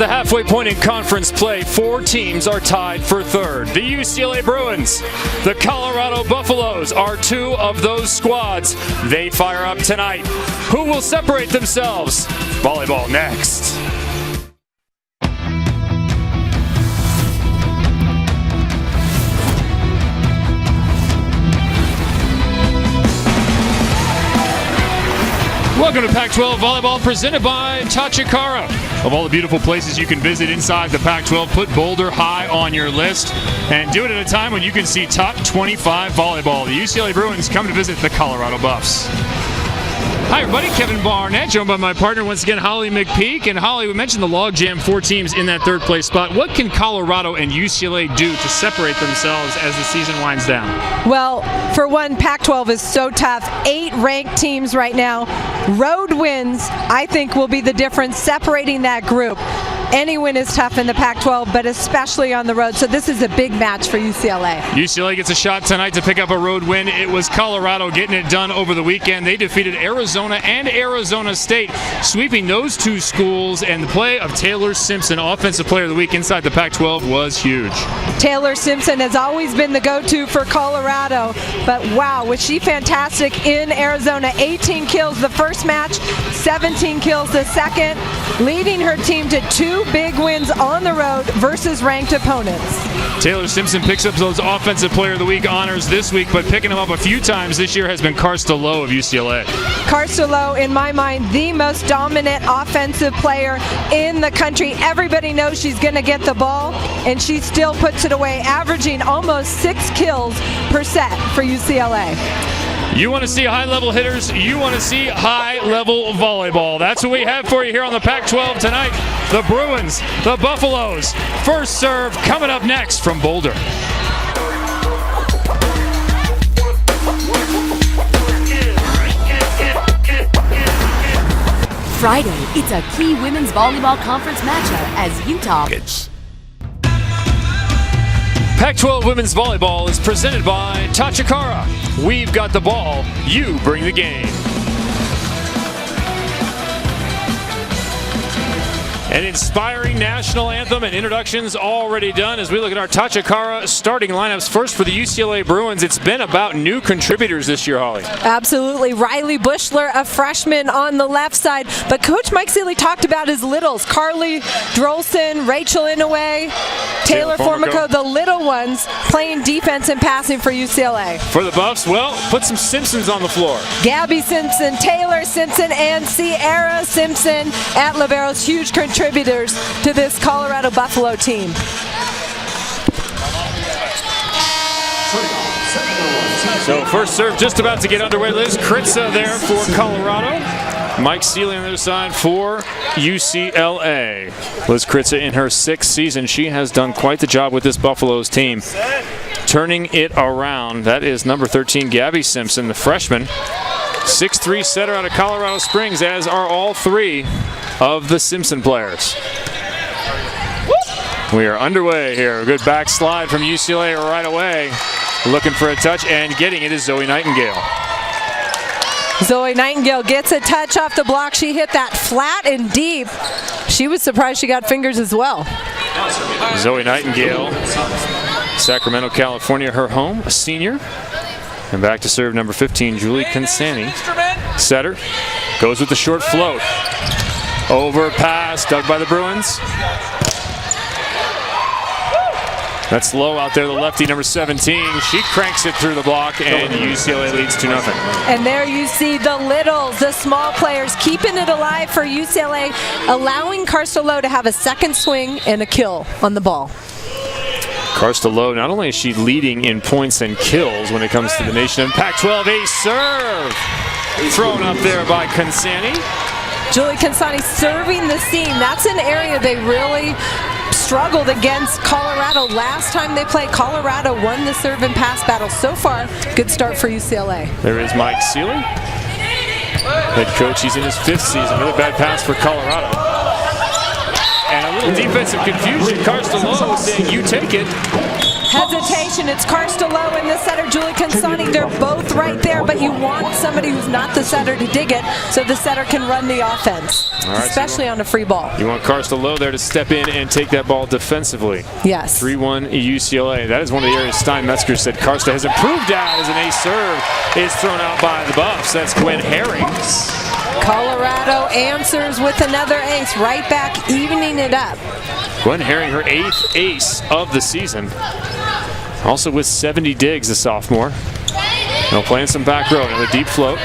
the halfway point in conference play, 4 teams are tied for third. The UCLA Bruins, the Colorado Buffaloes are 2 of those squads. They fire up tonight. Who will separate themselves? Volleyball next. Welcome to Pac-12 Volleyball, presented by Tachikara. Of all the beautiful places you can visit inside the Pac-12, put Boulder high on your list and do it at a time when you can see top 25 volleyball. The UCLA Bruins come to visit the Colorado Buffs. Hi everybody, Kevin Barnett, joined by my partner once again, Holly McPeak. And Holly, we mentioned the logjam, 4 teams in that third place spot. What can Colorado and UCLA do to separate themselves as the season winds down? Well, for one, Pac-12 is so tough. 8 ranked teams right now. Road wins, I think, will be the difference separating that group. Any win is tough in the Pac-12, but especially on the road. So this is a big match for UCLA. UCLA gets a shot tonight to pick up a road win. It was Colorado getting it done over the weekend. They defeated Arizona and Arizona State, sweeping those 2 schools, and the play of Taylor Simpson, Offensive Player of the Week inside the Pac-12, was huge. Taylor Simpson has always been the go-to for Colorado, but wow, was she fantastic in Arizona. 18 kills the first match, 17 kills the second, leading her team to 2 big wins on the road versus ranked opponents. Taylor Simpson picks up those Offensive Player of the Week honors this week, but picking them up a few times this year has been Karsta Lowe of UCLA. Karsta Lowe, in my mind, the most dominant offensive player in the country. Everybody knows she's going to get the ball, and she still puts it away, averaging almost 6 kills per set for UCLA. You want to see high-level hitters, you want to see high-level volleyball. That's what we have for you here on the Pac-12 tonight. The Bruins, the Buffaloes. First serve coming up next from Boulder. Friday, it's a key women's volleyball conference matchup as Utah. Pac-12 Women's Volleyball is presented by Tachikara. We've got the ball, you bring the game. An inspiring national anthem and introductions already done as we look at our Tachikara starting lineups. First for the UCLA Bruins, it's been about new contributors this year, Holly. Absolutely. Riley Bushler, a freshman on the left side, but Coach Mike Seeley talked about his littles. Carly Drolson, Rachel Inouye, Taylor Formico, the little ones playing defense and passing for UCLA. For the Buffs, well, put some Simpsons on the floor. Gabby Simpson, Taylor Simpson, and Sierra Simpson at liberos, huge contributors to this Colorado Buffalo team. So first serve just about to get underway. Liz Kritza there for Colorado. Mike Seeley on the other side for UCLA. Liz Kritza in her 6th season. She has done quite the job with this Buffaloes team, turning it around. That is number 13, Gabby Simpson, the freshman. 6'3" setter out of Colorado Springs, as are all 3 of the Simpson players. We are underway here. A good backslide from UCLA right away. Looking for a touch, and getting it is Zoe Nightingale. Zoe Nightingale gets a touch off the block. She hit that flat and deep. She was surprised she got fingers as well. Zoe Nightingale, Sacramento, California, her home, a senior. And back to serve number 15, Julie Consani. Setter goes with the short float. Overpass, dug by the Bruins. That's low out there, the lefty, number 17. She cranks it through the block, and UCLA leads 2-0. And there you see the littles, the small players, keeping it alive for UCLA, allowing Karsta Lowe to have a second swing and a kill on the ball. Karsta Lowe, not only is she leading in points and kills when it comes to the nation of Pac-12, a serve thrown up there by Consani. Julie Consani serving the seam. That's an area they really struggled against Colorado. Last time they played, Colorado won the serve and pass battle. So far, good start for UCLA. There is Mike Seeley, head coach. He's in his 5th season. Another bad pass for Colorado. And a little defensive confusion. Karsta Lowe saying, you take it. Hesitation. It's Karstolo and the setter, Julie Consani. They're both right there, but you want somebody who's not the setter to dig it so the setter can run the offense, especially on a free ball. You want Karstolo there to step in and take that ball defensively. Yes. 3-1 UCLA. That is one of the areas Stein Metzger said Karsta has improved at as an ace serve is thrown out by the Buffs. That's Gwen Herring. Colorado answers with another ace, right back, evening it up. Gwen Herring, her 8th ace of the season. Also with 70 digs, the sophomore. Now playing some back row, another deep float.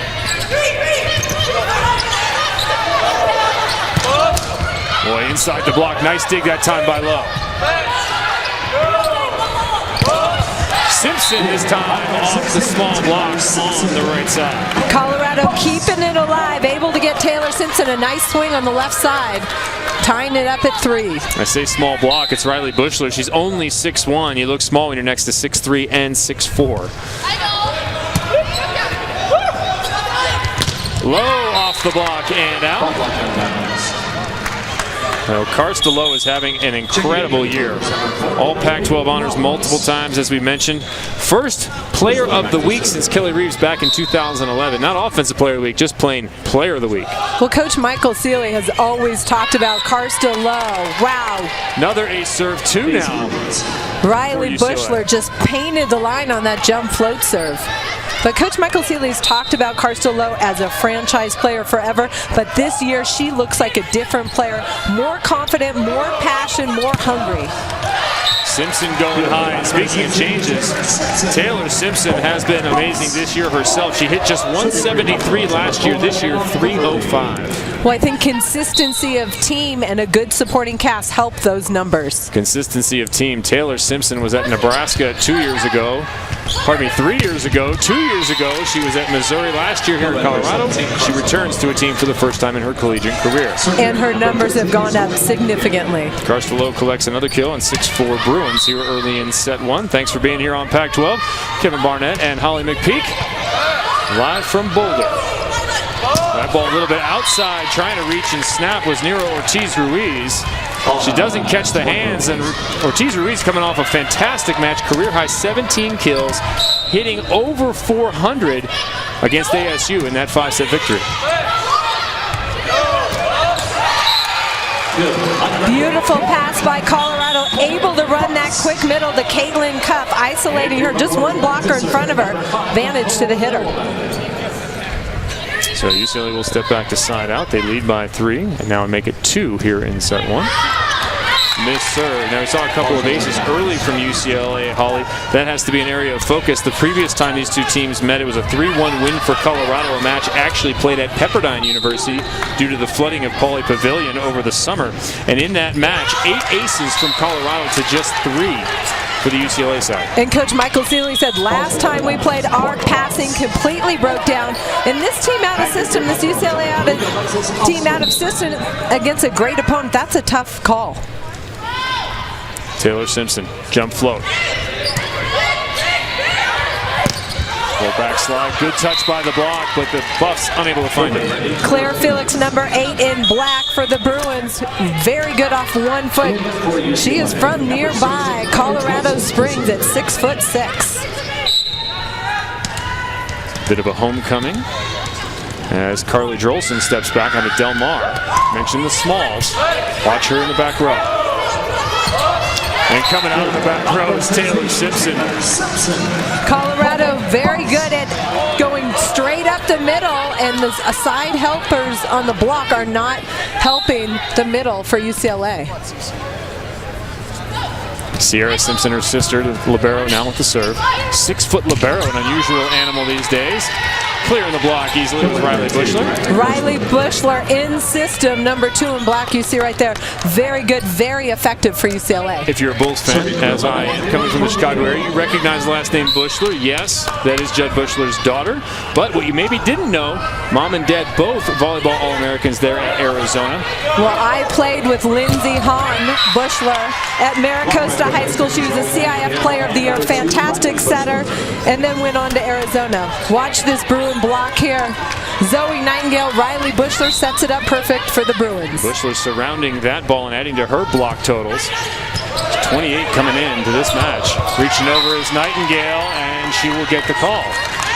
Boy, inside the block, nice dig that time by Lowe. Simpson this time off the small block on the right side. Colorado keeping it alive, able to get Taylor Simpson a nice swing on the left side, tying it up at 3. I say small block, it's Riley Bushler. She's only 6'1". You look small when you're next to 6'3" and 6'4". Low off the block and out. Well, Karstolo is having an incredible year. All Pac-12 honors multiple times, as we mentioned. First player of the week since Kelly Reeves back in 2011. Not offensive player of the week, just plain player of the week. Well, Coach Michael Seeley has always talked about Karstolo. Wow. Another ace serve, 2 now. Riley Bushler just painted the line on that jump float serve. But Coach Michael Seeley's talked about Karstolo as a franchise player forever, but this year she looks like a different player, more confident, more passion, more hungry. Simpson going high. And speaking of changes, Taylor Simpson has been amazing this year herself. She hit just 173 last year. This year, 305. Well, I think consistency of team and a good supporting cast help those numbers. Consistency of team. Taylor Simpson was at Nebraska 2 years ago. Pardon me, 3 years ago. 2 years ago, she was at Missouri. Last year here in Colorado. She returns to a team for the first time in her collegiate career. And her numbers have gone up significantly. Karstolo collects another kill on 6-4 Bruins here early in set 1. Thanks for being here on Pac-12. Kevin Barnett and Holly McPeak live from Boulder. That ball a little bit outside, trying to reach and snap was Nero Ortiz-Ruiz. She doesn't catch the hands, and Ortiz-Ruiz coming off a fantastic match, career-high 17 kills, hitting over 400 against ASU in that 5-set victory. Beautiful pass by Colorado, able to run that quick middle to Caitlin Cuff, isolating her, just one blocker in front of her, advantage to the hitter. So UCLA will step back to side out. They lead by 3, and now make it 2 here in set 1. Miss serve. Now we saw a couple of aces early from UCLA, Holly. That has to be an area of focus. The previous time these two teams met, it was a 3-1 win for Colorado, a match actually played at Pepperdine University due to the flooding of Pauley Pavilion over the summer. And in that match, 8 aces from Colorado to just 3 for the UCLA side. And Coach Michael Seeley said last time we played, our passing completely broke down. And this team out of system, this UCLA team out of system against a great opponent, that's a tough call. Taylor Simpson, jump float. Full backslide, good touch by the block, but the Buffs unable to find it. Claire Felix, number 8 in black for the Bruins. Very good off 1 foot. She is from nearby Colorado Springs at 6'6". Bit of a homecoming as Carly Drolson steps back onto Del Mar. Mentioned the smalls. Watch her in the back row. And coming out of the back row is Taylor Simpson. Colorado very good at going straight up the middle, and the side helpers on the block are not helping the middle for UCLA. Sierra Simpson, her sister, the libero, now with the serve. 6-foot libero, an unusual animal these days. Clearing the block easily with Riley Bushler. Riley Bushler in system, number 2 in black, you see right there. Very good, very effective for UCLA. If you're a Bulls fan, as I am, coming from the Chicago area, you recognize the last name Bushler. Yes, that is Jed Bushler's daughter. But what you maybe didn't know, mom and dad both volleyball All-Americans there at Arizona. Well, I played with Lindsey Hahn Bushler at Maricosta High School. She was a CIF Player of the Year, fantastic setter, and then went on to Arizona. Watch this Bruin block here. Zoe Nightingale, Riley Bushler sets it up perfect for the Bruins. Bushler surrounding that ball and adding to her block totals. 28 coming into this match. Reaching over is Nightingale, and she will get the call.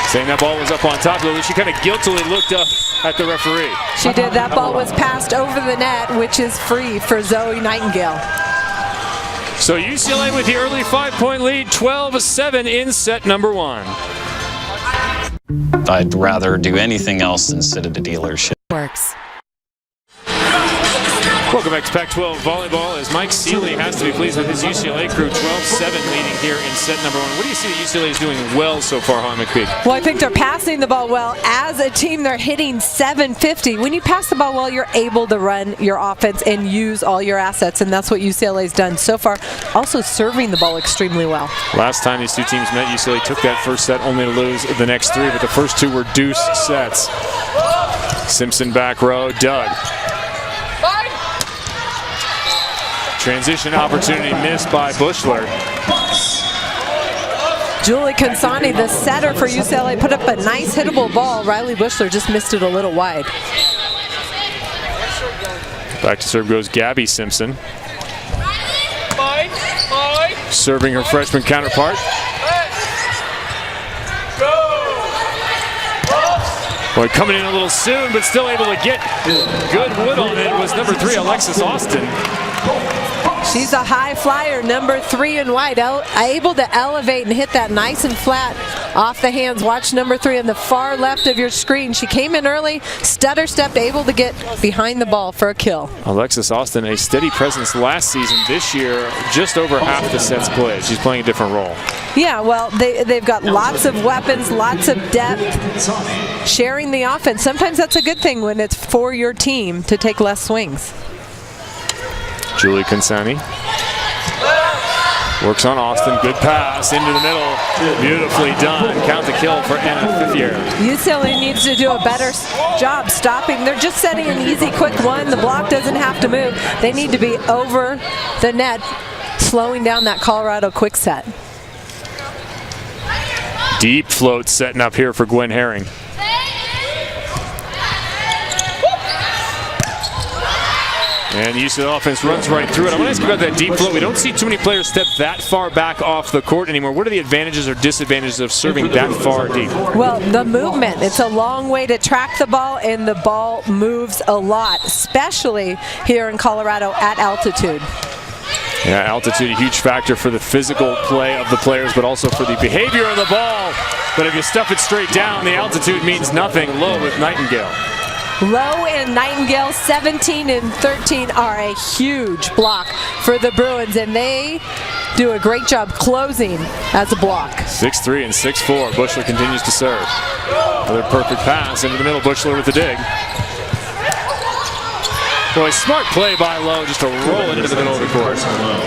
Saying that ball was up on top, though she kind of guiltily looked up at the referee. She did. That ball was passed over the net, which is free for Zoe Nightingale. So UCLA with the early 5-point lead, 12-7 in set number 1. I'd rather do anything else than sit at a dealership. Works. Welcome back to Pac-12 Volleyball as Mike Seeley has to be pleased with his UCLA crew, 12-7 leading here in set number 1. What do you see that UCLA is doing well so far, Hon McPeak? Well, I think they're passing the ball well. As a team, they're hitting .750. When you pass the ball well, you're able to run your offense and use all your assets, and that's what UCLA's done so far. Also serving the ball extremely well. Last time these two teams met, UCLA took that first set only to lose the next 3, but the first 2 were deuce sets. Simpson back row, Doug. Transition opportunity missed by Bushler. Julie Consani, the setter for UCLA, put up a nice hittable ball. Riley Bushler just missed it a little wide. Back to serve goes Gabby Simpson. Serving her freshman counterpart. Boy, coming in a little soon, but still able to get good wood on it was number 3, Alexis Austin. She's a high flyer, number 3 in white, able to elevate and hit that nice and flat off the hands. Watch number 3 on the far left of your screen. She came in early, stutter stepped, able to get behind the ball for a kill. Alexis Austin, a steady presence last season. This year, just over half the sets played. She's playing a different role. Yeah, well, they've got lots of weapons, lots of depth, sharing the offense. Sometimes that's a good thing when it's for your team to take less swings. Julie Consani works on Austin. Good pass into the middle. Beautifully done. Count the kill for Anna Fithier. UCLA needs to do a better job stopping. They're just setting an easy, quick one. The block doesn't have to move. They need to be over the net, slowing down that Colorado quick set. Deep float setting up here for Gwen Herring. And the UCLA offense runs right through it. I want to ask you about that deep float. We don't see too many players step that far back off the court anymore. What are the advantages or disadvantages of serving that far deep? Well, the movement. It's a long way to track the ball, and the ball moves a lot, especially here in Colorado at altitude. Yeah, altitude a huge factor for the physical play of the players, but also for the behavior of the ball. But if you stuff it straight down, the altitude means nothing. Low with Nightingale. Low and Nightingale, 17 and 13, are a huge block for the Bruins, and they do a great job closing as a block. 6'3" and 6'4". Bushler continues to serve. Another perfect pass into the middle. Bushler with the dig. Boy, smart play by Lowe just to roll it into the middle of the court.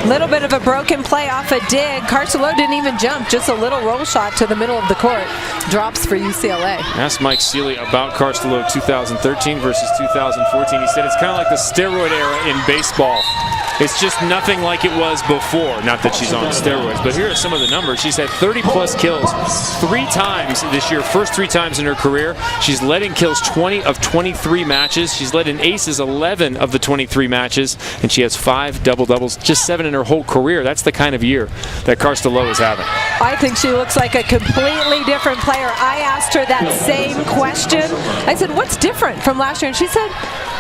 Little bit of a broken play off a dig. Carcelo didn't even jump, just a little roll shot to the middle of the court. Drops for UCLA. Asked Mike Seeley about Carcelo 2013 versus 2014. He said it's kind of like the steroid era in baseball. It's just nothing like it was before. Not that she's on steroids, but here are some of the numbers. She's had 30-plus kills 3 times this year, first 3 times in her career. She's led in kills 20 of 23 matches. She's led in aces 11 of the 23 matches, and she has 5 double-doubles, just 7 in her whole career. That's the kind of year that Carcelo is having. I think she looks like a completely different player. I asked her that same question. I said, what's different from last year? And she said,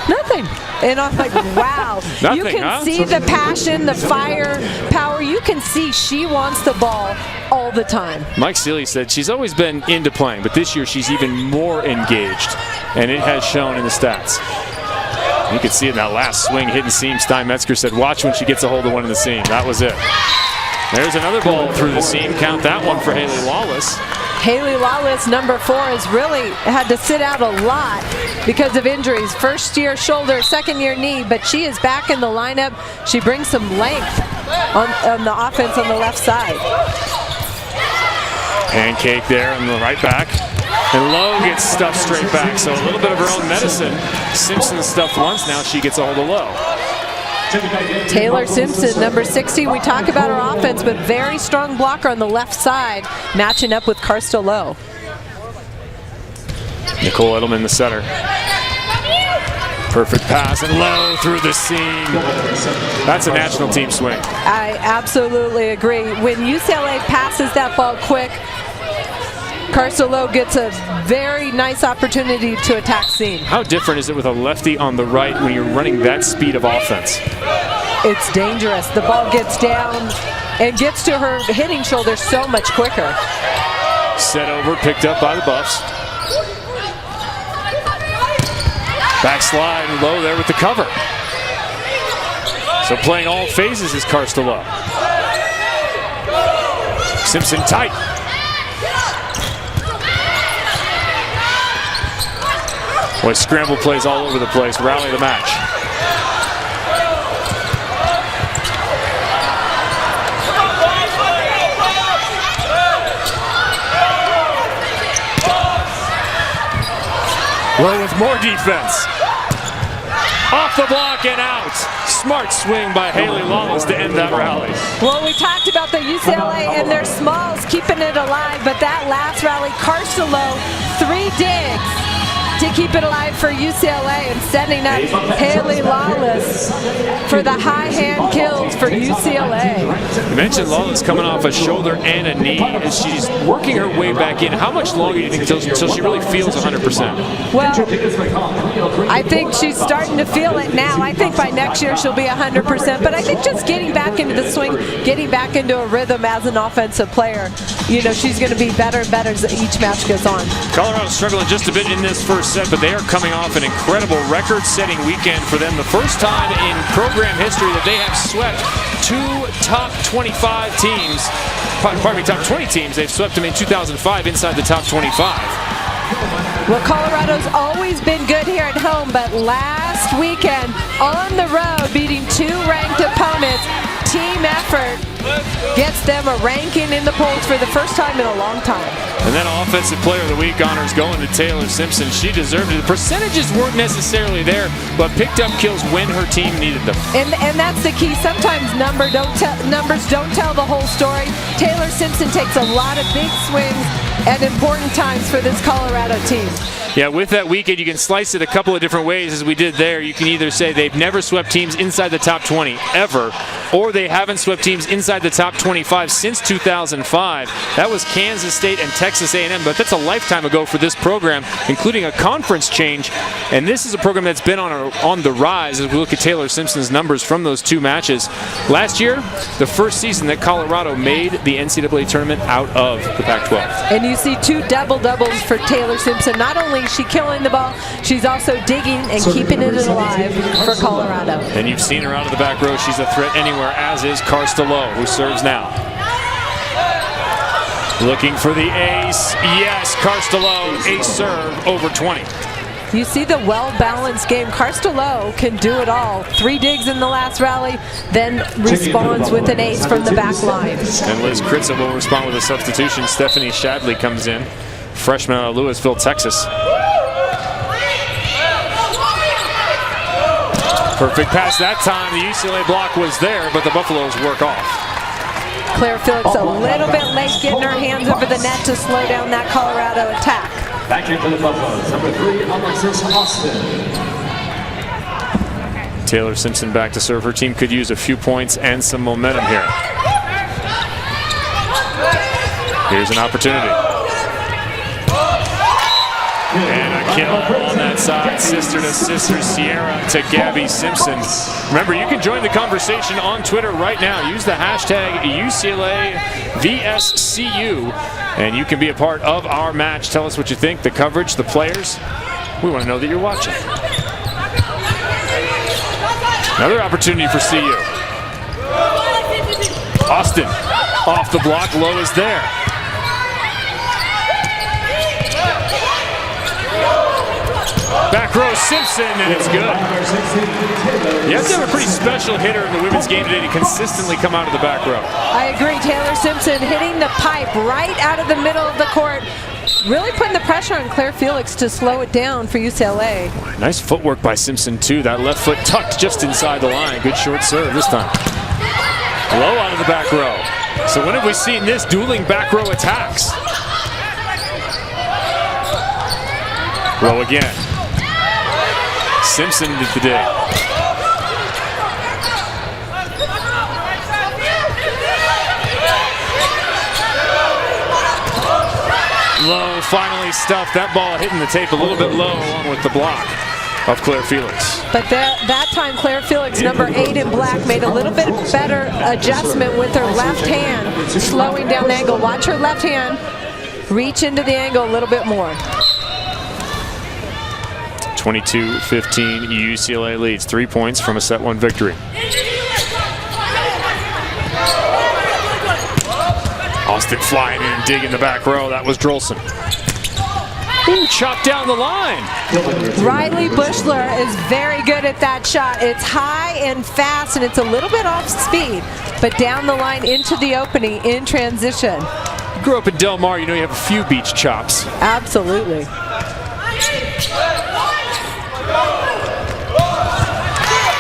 nothing. And I'm like, wow. You can see the passion, the fire, power. You can see she wants the ball all the time. Mike Seeley said she's always been into playing, but this year she's even more engaged, and it has shown in the stats. You could see it in that last swing, hitting seam. Steinmetzger said, watch when she gets a hold of one in the seam. That was it. There's another ball through the seam. Count that one for Haley Lawless. Haley Lawless, number 4, has really had to sit out a lot because of injuries. First year shoulder, second year knee, but she is back in the lineup. She brings some length on the offense on the left side. Pancake there on the right back. And Lowe gets stuffed straight back, so a little bit of her own medicine. Simpson stuffed once, now she gets a hold of Lowe. Taylor Simpson, number 60. We talk about her offense, but very strong blocker on the left side, matching up with Karsta Lowe. Nicole Edelman, the setter. Perfect pass and low through the seam. That's a national team swing. I absolutely agree. When UCLA passes that ball quick, Carcelo gets a very nice opportunity to attack seam. How different is it with a lefty on the right when you're running that speed of offense? It's dangerous. The ball gets down and gets to her hitting shoulder so much quicker. Set over, picked up by the Buffs. Backslide and low there with the cover. So playing all phases is Carcelo. Simpson tight. Boy, scramble plays all over the place. Rally the match. Well, with more defense. Off the block and out. Smart swing by Haley Lawless to end that rally. Well, we talked about the UCLA and their smalls keeping it alive, but that last rally, Carcelo, 3 digs to keep it alive for UCLA and setting up Haley Lawless for the high hand kills for UCLA. You mentioned Lawless coming off a shoulder and a knee as she's working her way back in. How much longer do you think until she really feels 100%? Well, I think she's starting to feel it now. I think by next year she'll be 100%, but I think just getting back into the swing, getting back into a rhythm as an offensive player, you know, she's going to be better and better as each match goes on. Colorado's struggling just a bit in this first set, but they are coming off an incredible record-setting weekend for them. The first time in program history that they have swept 2 top 25 teams, pardon me, top 20 teams. They've swept them in 2005 inside the top 25. Well, Colorado's always been good here at home, but last weekend on the road, beating 2 ranked opponents, team effort gets them a ranking in the polls for the first time in a long time. And then Offensive Player of the Week honors going to Taylor Simpson. She deserved it. The percentages weren't necessarily there, but picked up kills when her team needed them. And that's the key. Sometimes numbers don't tell the whole story. Taylor Simpson takes a lot of big swings at important times for this Colorado team. Yeah, with that weekend, you can slice it a couple of different ways, as we did there. You can either say they've never swept teams inside the top 20 ever, or they haven't swept teams inside the top 25 since 2005. That was Kansas State and Texas A&M, but that's a lifetime ago for this program, including a conference change. And this is a program that's been on the rise as we look at Taylor Simpson's numbers from those 2 matches. Last year, the first season that Colorado made the NCAA tournament out of the Pac-12. And you see 2 double-doubles for Taylor Simpson. Not only is she killing the ball, she's also digging and keeping it alive for Colorado. And you've seen her out of the back row. She's a threat anywhere, as is Carcelo, who serves now. Looking for the ace. Yes, Carcelo, ace serve over 20. You see the well-balanced game. Carcelo can do it all. 3 digs in the last rally, then responds with an ace from the back line. And Liz Kritza will respond with a substitution. Stephanie Shadley comes in, freshman out of Louisville, Texas. Perfect pass that time. The UCLA block was there, but the Buffaloes work off. Claire Phillips a little bit late getting her hands over the net to slow down that Colorado attack. Back into the Buffaloes, number 3, Alexis Austin. Taylor Simpson back to serve. Her team could use a few points and some momentum here. Here's an opportunity. And a kill on that side. Sister to sister, Sierra to Gabby Simpson. Remember, you can join the conversation on Twitter right now. Use the hashtag UCLAVSCU, and you can be a part of our match. Tell us what you think, the coverage, the players. We want to know that you're watching. Another opportunity for CU. Austin off the block, low is there. Back row Simpson, and it's good. You have to have a pretty special hitter in the women's game today to consistently come out of the back row. I agree. Taylor Simpson hitting the pipe right out of the middle of the court. Really putting the pressure on Claire Felix to slow it down for UCLA. Nice footwork by Simpson, too. That left foot tucked just inside the line. Good short serve this time. Low out of the back row. So when have we seen this dueling back row attacks? Low again. Simpson did the day. Low finally stuffed. That ball hitting the tape a little bit low along with the block of Claire Felix. But that time, Claire Felix, number 8 in black, made a little bit better adjustment with her left hand, slowing down the angle. Watch her left hand reach into the angle a little bit more. 22-15, UCLA leads. 3 points from a set 1 victory. Austin flying in and digging the back row. That was Drolson. Ooh, chopped down the line. Riley Bushler is very good at that shot. It's high and fast, and it's a little bit off speed, but down the line into the opening in transition. You grew up in Del Mar, you know you have a few beach chops. Absolutely.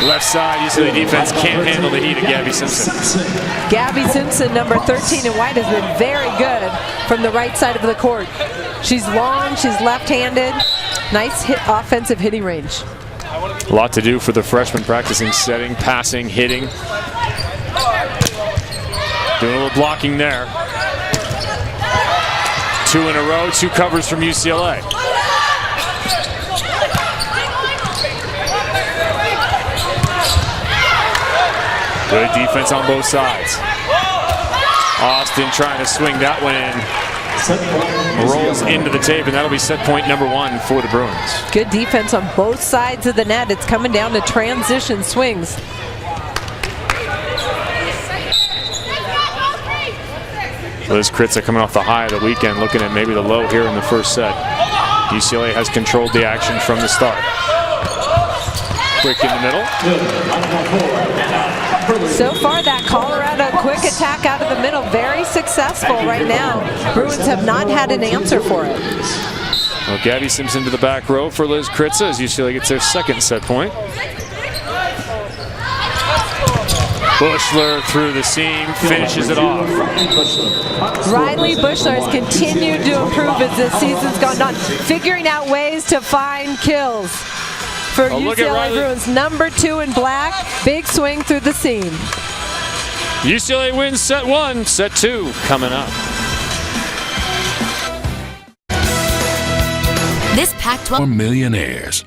Left side, UCLA defense can't handle the heat of Gabby Simpson. Gabby Simpson, number 13 in white, has been very good from the right side of the court. She's long, she's left-handed. Nice offensive hitting range. A lot to do for the freshman, practicing setting, passing, hitting. Doing a little blocking there. 2 in a row, 2 covers from UCLA. Good defense on both sides. Austin trying to swing that one in. Rolls into the tape, and that'll be set point number 1 for the Bruins. Good defense on both sides of the net. It's coming down to transition swings. Liz Kritza coming off the high of the weekend, looking at maybe the low here in the first set. UCLA has controlled the action from the start. Quick in the middle. So far, that Colorado quick attack out of the middle, very successful right now. Bruins have not had an answer for it. Well, Gabby Simpson to the back row for Liz Kritza as UCLA gets their second set point. Bushler through the seam, finishes it off. Riley Bushler has continued to improve as the season's gone on, figuring out ways to find kills. For UCLA Bruins, number 2 in black, big swing through the seam. UCLA wins set 1, set 2 coming up. This Pac-12 millionaires.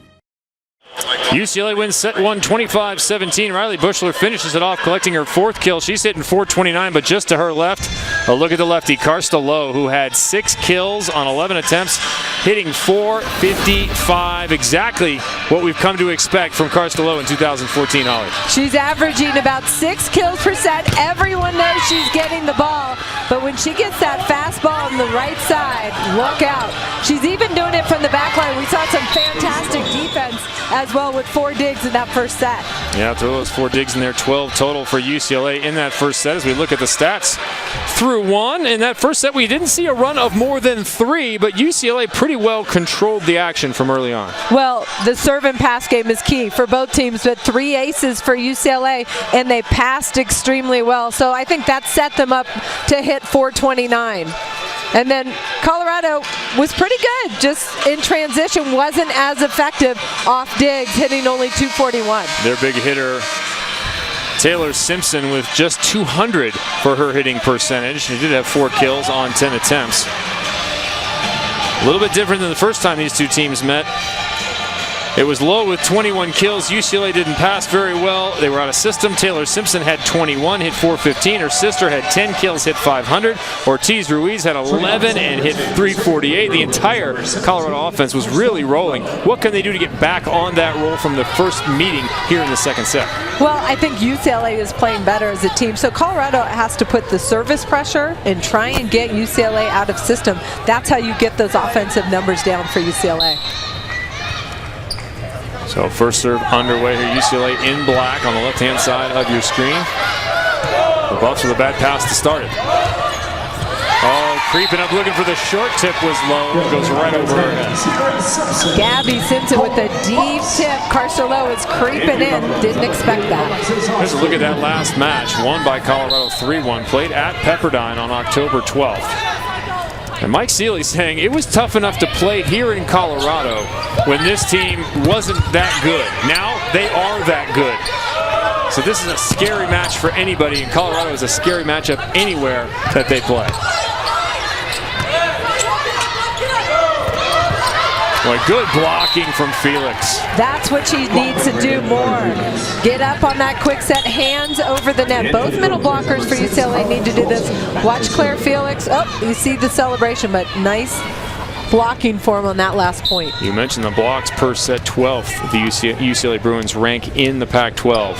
UCLA wins set 1, 25-17. Riley Bushler finishes it off, collecting her 4th kill. She's hitting .429, but just to her left, a look at the lefty, Karsta Lowe, who had 6 kills on 11 attempts, hitting .455, exactly what we've come to expect from Karsta Lowe in 2014, Holly. She's averaging about 6 kills per set. Everyone knows she's getting the ball, but when she gets that fastball on the right side, look out. She's even doing it from the back line. We saw some fantastic defense as well with 4 digs in that first set. Yeah, throw those 4 digs in there, 12 total for UCLA in that first set. As we look at the stats, through 1 in that first set, we didn't see a run of more than 3, but UCLA pretty well controlled the action from early on. Well, the serve and pass game is key for both teams, but 3 aces for UCLA, and they passed extremely well. So I think that set them up to hit .429. And then Colorado was pretty good, just in transition, wasn't as effective off digs, hitting only .241. Their big hitter, Taylor Simpson, with just 200 for her hitting percentage. She did have 4 kills on 10 attempts. A little bit different than the first time these two teams met. It was Lowe with 21 kills. UCLA didn't pass very well. They were out of system. Taylor Simpson had 21, hit .415. Her sister had 10 kills, hit .500. Ortiz Ruiz had 11 and hit .348. The entire Colorado offense was really rolling. What can they do to get back on that roll from the first meeting here in the second set? Well, I think UCLA is playing better as a team. So Colorado has to put the service pressure and try and get UCLA out of system. That's how you get those offensive numbers down for UCLA. So first serve underway here. UCLA in black on the left-hand side of your screen. The Buffs with a bad pass to start it. Oh, creeping up, looking for the short tip was Lowe. It goes right over her head. Gabby Simpson with a deep tip. Karsta Lowe is creeping in. Didn't expect that. Here's a look at that last match. Won by Colorado 3-1. Played at Pepperdine on October 12th. And Mike Seeley saying it was tough enough to play here in Colorado when this team wasn't that good. Now they are that good. So this is a scary match for anybody, and Colorado is a scary matchup anywhere that they play. Boy, good blocking from Felix. That's what she needs to do more. Get up on that quick set, hands over the net. Both middle blockers for UCLA need to do this. Watch Claire Felix. Oh, you see the celebration, but nice blocking for him on that last point. You mentioned the blocks per set, 12th. The UCLA Bruins rank in the Pac-12.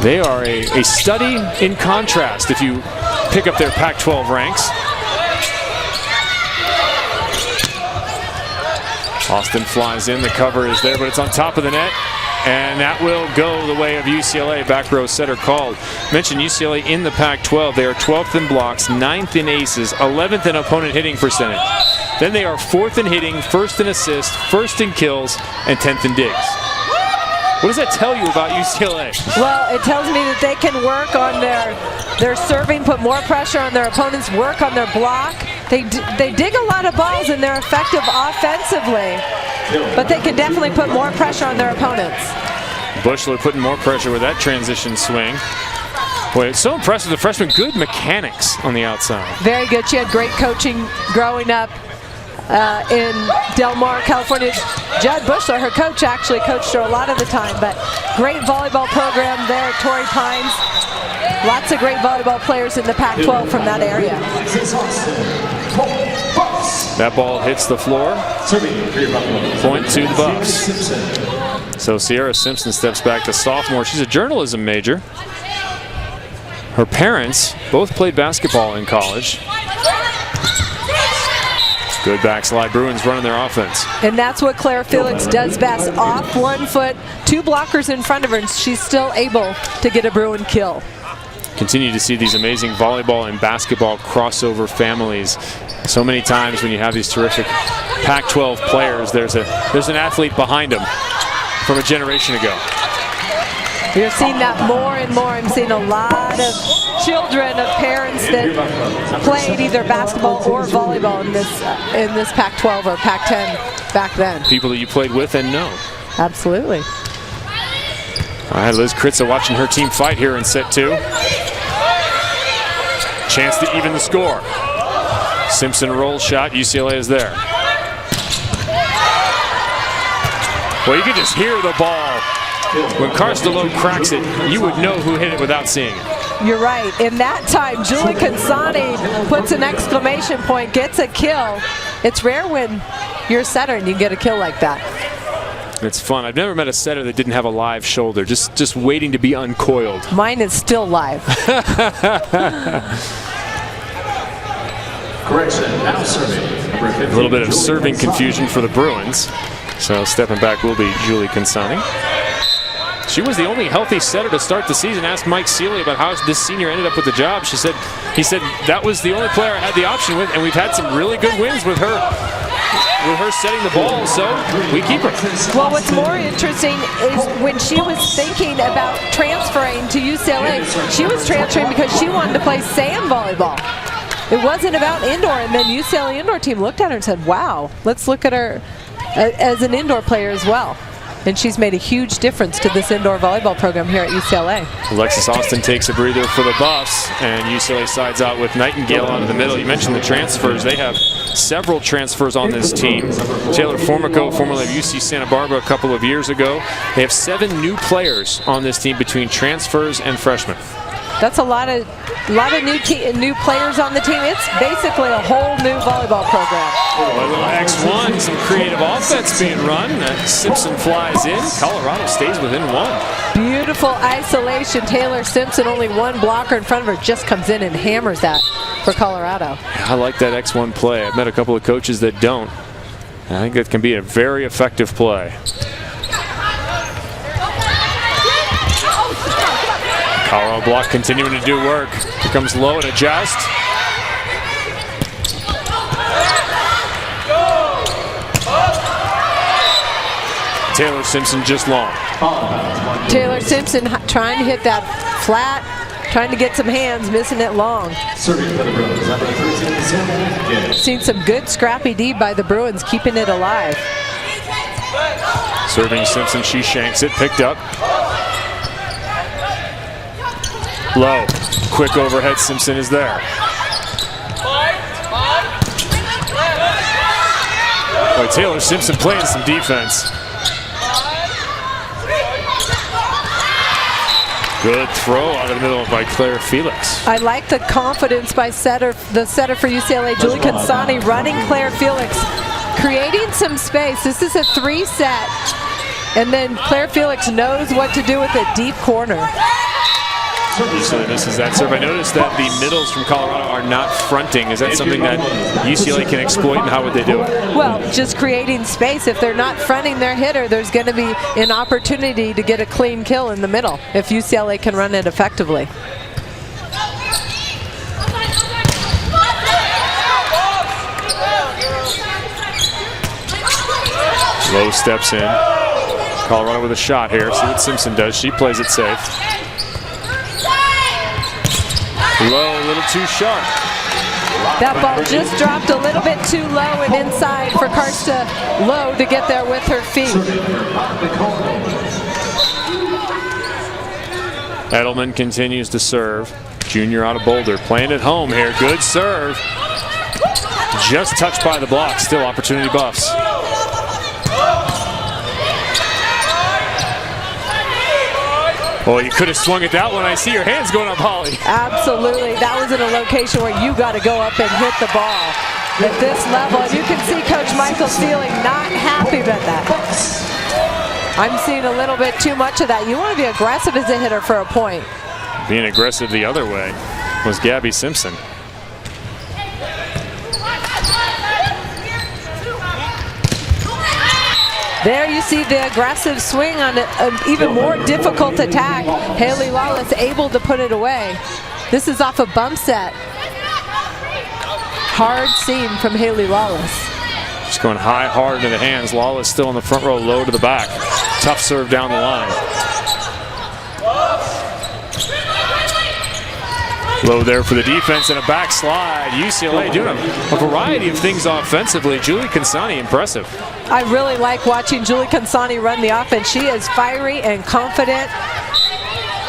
They are a study in contrast if you pick up their Pac-12 ranks. Austin flies in, the cover is there, but it's on top of the net, and that will go the way of UCLA. Back row setter called. Mentioned UCLA in the Pac-12. They are 12th in blocks, 9th in aces, 11th in opponent hitting percentage. Then they are 4th in hitting, 1st in assists, 1st in kills, and 10th in digs. What does that tell you about UCLA? Well, it tells me that they can work on their serving, put more pressure on their opponents, work on their block. They dig a lot of balls and they're effective offensively, but they can definitely put more pressure on their opponents. Bushler putting more pressure with that transition swing. Boy, it's so impressive, the freshman. Good mechanics on the outside. Very good. She had great coaching growing up in Del Mar, California. Judd Bushler, her coach, actually coached her a lot of the time, but great volleyball program there. Torrey Pines. Lots of great volleyball players in the Pac-12 from that area. That ball hits the floor. Point to the Buffs. So Sierra Simpson steps back to sophomore. She's a journalism major. Her parents both played basketball in college. Good backslide. Bruins running their offense. And that's what Claire Felix does best. Off 1 foot, 2 blockers in front of her, and she's still able to get a Bruin kill. Continue to see these amazing volleyball and basketball crossover families. So many times when you have these terrific Pac-12 players, there's an athlete behind them from a generation ago. You're seeing that more and more. I'm seeing a lot of children of parents that played either basketball or volleyball in this Pac-12 or Pac-10 back then. People that you played with and know. Absolutely. All right, Liz Kritza watching her team fight here in set 2. Chance to even the score. Simpson roll shot. UCLA is there. Well, you can just hear the ball. When Carstelo cracks it, you would know who hit it without seeing it. You're right. In that time, Julie Consani puts an exclamation point, gets a kill. It's rare when you're a setter and you get a kill like that. It's fun. I've never met a setter that didn't have a live shoulder, just waiting to be uncoiled. Mine is still live. Correction, now serving. A little bit of serving confusion for the Bruins. So stepping back will be Julie Consani. She was the only healthy setter to start the season. Asked Mike Seeley about how this senior ended up with the job. He said that was the only player I had the option with, and we've had some really good wins with her setting the ball, so we keep her. Well, what's more interesting is when she was thinking about transferring to UCLA, she was transferring because she wanted to play sand volleyball. It wasn't about indoor, and then UCLA indoor team looked at her and said, wow, let's look at her as an indoor player as well. And she's made a huge difference to this indoor volleyball program here at UCLA. Alexis Austin takes a breather for the Buffs, and UCLA sides out with Nightingale out of the middle. You mentioned the transfers. They have several transfers on this team. Taylor Formico, formerly of UC Santa Barbara a couple of years ago. They have 7 new players on this team between transfers and freshmen. That's a lot of new players on the team. It's basically a whole new volleyball program. A little X1, some creative offense being run. Simpson flies in. Colorado stays within 1. Beautiful isolation. Taylor Simpson, only 1 blocker in front of her, just comes in and hammers that for Colorado. I like that X1 play. I've met a couple of coaches that don't. I think that can be a very effective play. Colorado block continuing to do work. Here comes low and adjust. Taylor Simpson just long. Taylor Simpson trying to hit that flat, Trying to get some hands, missing it long. Serving for the Bruins, number 13, Sarah. Seen some good scrappy D by the Bruins, keeping it alive. Serving Simpson, she shanks it, picked up. Low, quick overhead, Simpson is there. Boy, Taylor Simpson playing some defense. Good throw out of the middle by Claire Felix. I like the confidence by the setter for UCLA, Julie Consani, running Claire Felix, creating some space. This is a 3-set, and then Claire Felix knows what to do with it, deep corner. UCLA misses that serve. I noticed that the middles from Colorado are not fronting. Is that something that UCLA can exploit, and how would they do it? Well, just creating space. If they're not fronting their hitter, there's going to be an opportunity to get a clean kill in the middle if UCLA can run it effectively. Low steps in. Colorado with a shot here. See what Simpson does. She plays it safe. Low, a little too sharp. That ball just dropped a little bit too low and inside for Karsta Low to get there with her feet. Edelman continues to serve. Junior out of Boulder, playing at home here. Good serve. Just touched by the block. Still opportunity Buffs. Oh, you could have swung at that one. I see your hands going up, Holly. Absolutely. That was in a location where you got to go up and hit the ball at this level. And you can see Coach Michael Seelig not happy about that. I'm seeing a little bit too much of that. You want to be aggressive as a hitter for a point. Being aggressive the other way was Gabby Simpson. There you see the aggressive swing on an even more difficult attack. Haley Lawless able to put it away. This is off a bump set. Hard seam from Haley Lawless. Just going high, hard into the hands. Lawless still in the front row, low to the back. Tough serve down the line. Low there for the defense and a backslide. UCLA doing a variety of things offensively. Julie Consani, impressive. I really like watching Julie Consani run the offense. She is fiery and confident.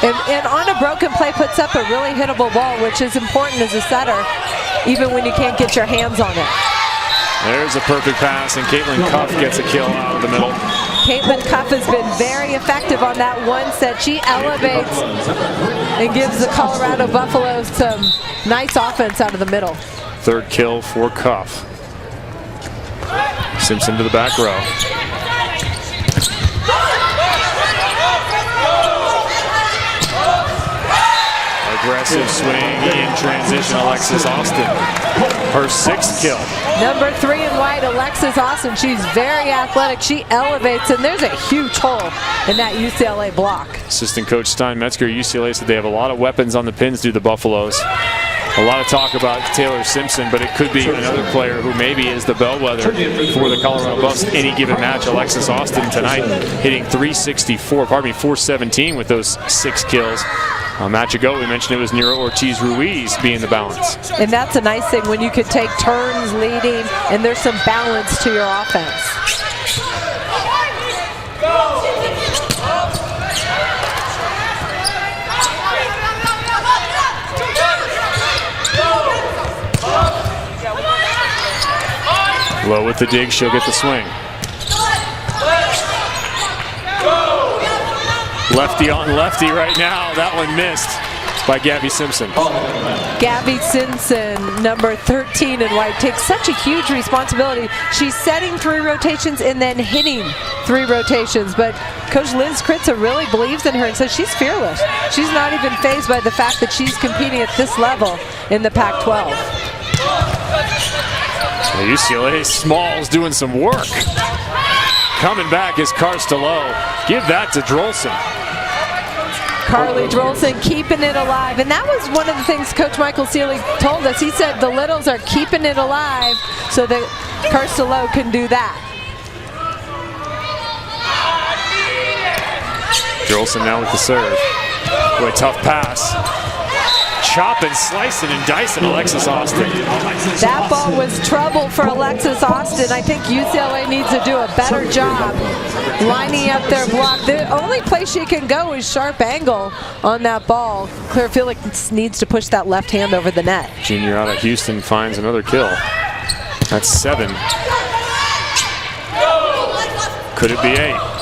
And on a broken play puts up a really hittable ball, which is important as a setter, even when you can't get your hands on it. There's a perfect pass, and Caitlin Cuff gets a kill out of the middle. Caitlin Cuff has been very effective on that one set. She elevates and gives the Colorado Buffaloes some nice offense out of the middle. Third kill for Cuff. Simpson to the back row. Aggressive swing in transition, Alexis Austin. Her 6th kill. Number 3 in white, Alexis Austin. She's very athletic. She elevates, and there's a huge hole in that UCLA block. Assistant coach Stein Metzger, UCLA, said they have a lot of weapons on the pins due to the Buffaloes. A lot of talk about Taylor Simpson, but it could be another player who maybe is the bellwether for the Colorado Buffs any given match. Alexis Austin tonight hitting 417 with those 6 kills. A match ago, we mentioned it was Nero Ortiz-Ruiz being the balance. And that's a nice thing when you could take turns leading and there's some balance to your offense. Low with the dig, she'll get the swing. Lefty on lefty right now. That one missed by Gabby Simpson. Gabby Simpson, number 13 in white, takes such a huge responsibility. She's setting 3 rotations and then hitting 3 rotations. But Coach Liz Kritza really believes in her and says she's fearless. She's not even fazed by the fact that she's competing at this level in the Pac-12. UCLA Smalls doing some work. Coming back is Karsta Low. Give that to Drolson. Carly Drolson keeping it alive. And that was one of the things Coach Michael Seelig told us. He said the littles are keeping it alive so that Karsta Low can do that. Drolson now with the serve. Boy, tough pass. chopping, slicing, and dicing Alexis Austin. That ball was trouble for Alexis Austin. I think UCLA needs to do a better job lining up their block. The only place she can go is sharp angle on that ball. Claire Felix needs to push that left hand over the net. Junior out of Houston finds another kill. That's 7. Could it be 8?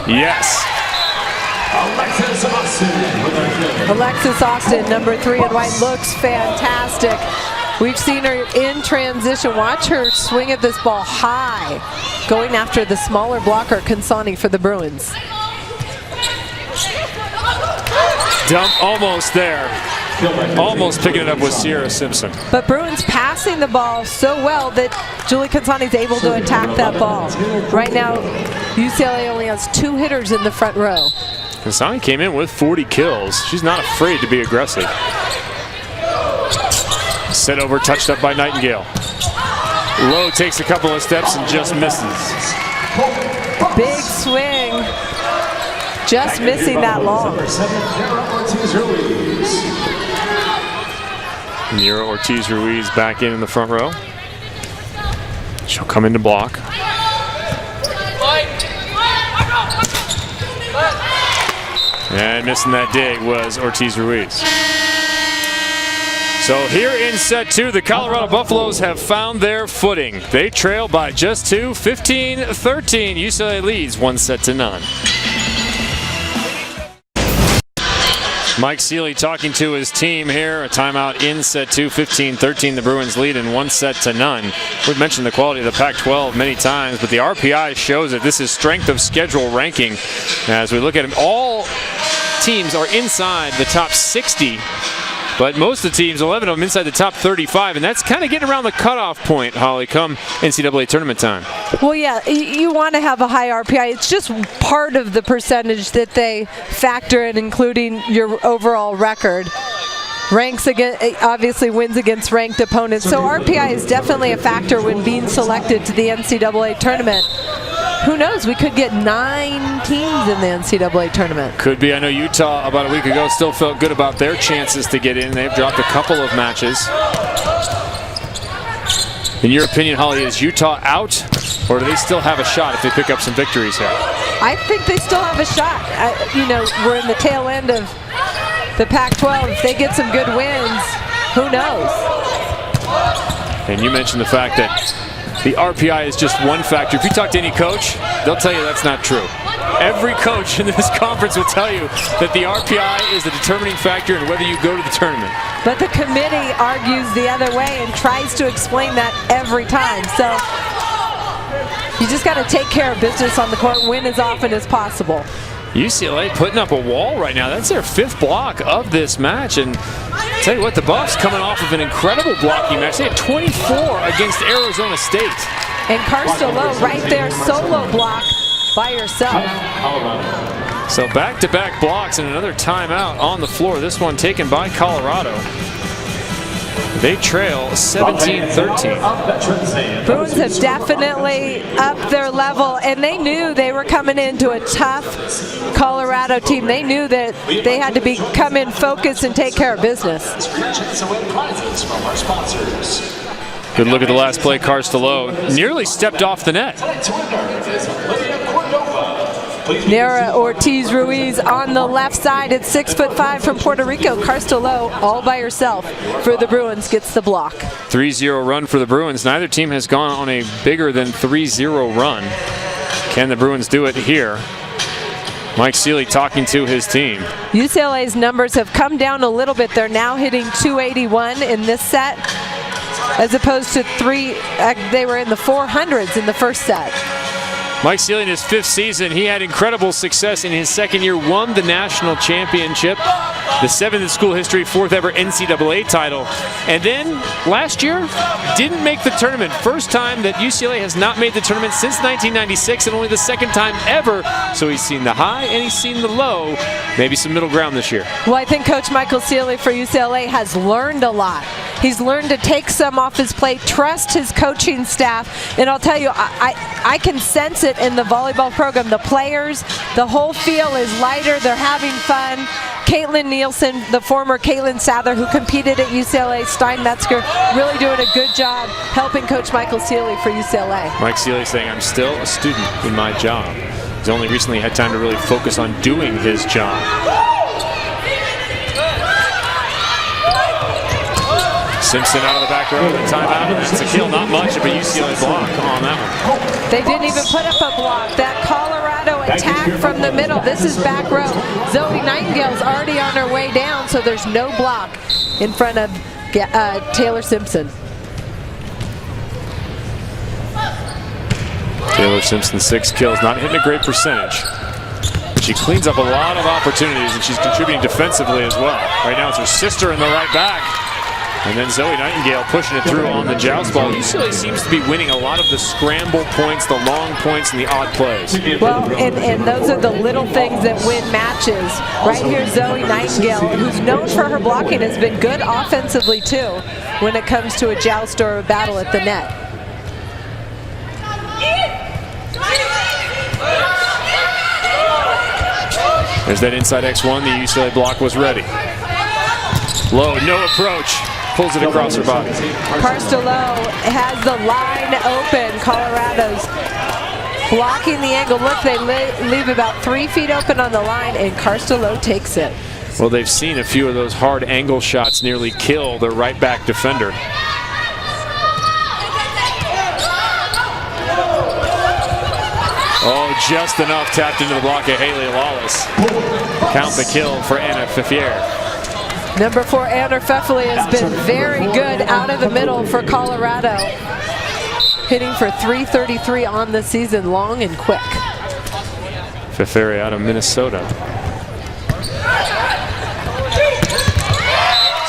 Yes. Alexis Austin, number 3 in white, looks fantastic. We've seen her in transition. Watch her swing at this ball high, going after the smaller blocker, Consani, for the Bruins. Dump almost there. Almost picking it up with Sierra Simpson. But Bruins passing the ball so well that Julie Consani is able to attack that ball. Right now, UCLA only has 2 hitters in the front row. Consani came in with 40 kills. She's not afraid to be aggressive. Set over, touched up by Nightingale. Lowe takes a couple of steps and just misses. Big swing. Just missing that long. Nero Ortiz-Ruiz back in the front row. She'll come in to block. And missing that dig was Ortiz-Ruiz. So here in set 2, the Colorado Buffaloes have found their footing. They trail by just 2, 15-13. UCLA leads 1-0. Mike Seeley talking to his team here. A timeout in set 2, 15-13. The Bruins lead in 1-0. We've mentioned the quality of the Pac-12 many times, but the RPI shows that this is strength of schedule ranking. As we look at them, all teams are inside the top 60, but most of the teams, 11 of them, inside the top 35, and that's kind of getting around the cutoff point, Holly, come NCAA tournament time. Well, yeah, you want to have a high RPI. It's just part of the percentage that they factor in, including your overall record. Ranks against, obviously wins against ranked opponents. So RPI is definitely a factor when being selected to the NCAA tournament. Who knows? We could get 9 teams in the NCAA tournament. Could be. I know Utah about a week ago still felt good about their chances to get in. They've dropped a couple of matches. In your opinion, Holly, is Utah out, or do they still have a shot if they pick up some victories here? I think they still have a shot. You know, we're in the tail end of the Pac-12. If they get some good wins, who knows? And you mentioned the fact that the RPI is just one factor. If you talk to any coach, they'll tell you that's not true. Every coach in this conference will tell you that the RPI is the determining factor in whether you go to the tournament. But the committee argues the other way and tries to explain that every time. So you just got to take care of business on the court, win as often as possible. UCLA putting up a wall right now. That's their 5th block of this match. And I'll tell you what, the Buffs coming off of an incredible blocking match. They had 24 against Arizona State. And Karsta Lowe right there, solo block by herself. So back-to-back blocks and another timeout on the floor. This one taken by Colorado. They trail 17-13. Bruins have definitely upped their level, and they knew they were coming into a tough Colorado team. They knew that they had to come in focused and take care of business. Good look at the last play. Karsta Lowe nearly stepped off the net. Nera Ortiz-Ruiz on the left side at 6'5" from Puerto Rico. Karsta Lowe all by herself for the Bruins gets the block. 3-0 run for the Bruins. Neither team has gone on a bigger than 3-0 run. Can the Bruins do it here? Mike Seeley talking to his team. UCLA's numbers have come down a little bit. They're now hitting 281 in this set, as opposed to they were in the 400s in the first set. Mike Seeley in his 5th season, he had incredible success in his 2nd year, won the national championship, the 7th in school history, 4th ever NCAA title. And then last year, didn't make the tournament. First time that UCLA has not made the tournament since 1996, and only the 2nd time ever. So he's seen the high and he's seen the low. Maybe some middle ground this year. Well, I think Coach Michael Seeley for UCLA has learned a lot. He's learned to take some off his plate, trust his coaching staff, and I'll tell you, I can sense it in the volleyball program. The players, the whole feel is lighter. They're having fun. Caitlin Nielsen, the former Caitlin Sather who competed at UCLA, Stein Metzger, really doing a good job helping Coach Michael Seeley for UCLA. Mike Seeley saying, I'm still a student in my job. He's only recently had time to really focus on doing his job. Simpson out of the back row, the timeout, and it's a kill. Not much of a UCLA block on that one. They didn't even put up a block. That Colorado attack from the middle. This is back row. Zoe Nightingale's already on her way down, so there's no block in front of Taylor Simpson. Taylor Simpson, 6 kills, not hitting a great percentage. But she cleans up a lot of opportunities, and she's contributing defensively as well. Right now it's her sister in the right back. And then Zoe Nightingale pushing it through on the joust ball. UCLA seems to be winning a lot of the scramble points, the long points, and the odd plays. Well, and those are the little things that win matches. Right here, Zoe Nightingale, who's known for her blocking, has been good offensively too when it comes to a joust or a battle at the net. There's that inside X1. The UCLA block was ready. Low, no approach. Pulls it across her body. Carstello has the line open. Colorado's blocking the angle. Look, they leave about 3 feet open on the line, and Carstello takes it. Well, they've seen a few of those hard angle shots nearly kill their right back defender. Oh, just enough tapped into the block of Haley Lawless. Count the kill for Anna Pfeffier. Number 4, Anna Pfeffele has been very good out of the middle for Colorado. Hitting for .333 on the season, long and quick. Pfeffier out of Minnesota.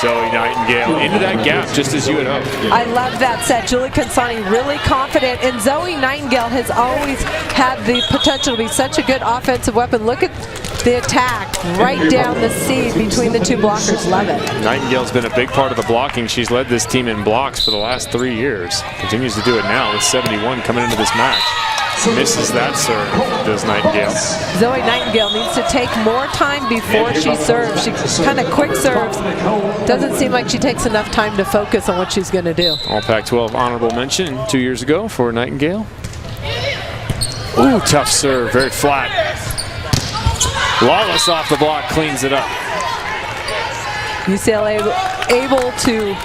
Zoe Nightingale into that gap just as you had hoped. I love that set. Julie Consani really confident, and Zoe Nightingale has always had the potential to be such a good offensive weapon. Look at the attack right down the seam between the two blockers. Love it. Nightingale's been a big part of the blocking. She's led this team in blocks for the last 3 years. Continues to do it now with 71 coming into this match. Misses that serve, does Nightingale. Zoe Nightingale needs to take more time before she serves. She kind of quick serves. Doesn't seem like she takes enough time to focus on what she's going to do. All Pac-12 honorable mention 2 years ago for Nightingale. Ooh, tough serve, very flat. Lawless off the block, cleans it up. UCLA able to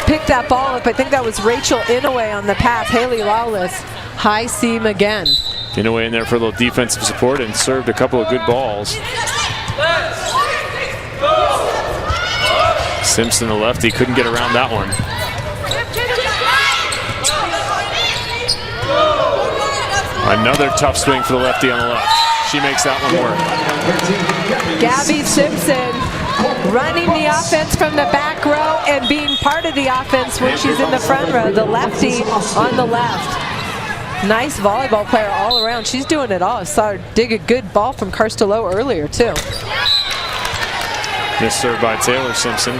pick that ball up. I think that was Rachel Inouye on the pass. Haley Lawless, high seam again. Inouye in there for a little defensive support and served a couple of good balls. Simpson, the lefty, couldn't get around that one. Another tough swing for the lefty on the left. She makes that one work. Gabby Simpson running the offense from the back row and being part of the offense when she's in the front row. The lefty on the left. Nice volleyball player all around. She's doing it all. I saw her dig a good ball from Carstello earlier too. Missed serve by Taylor Simpson.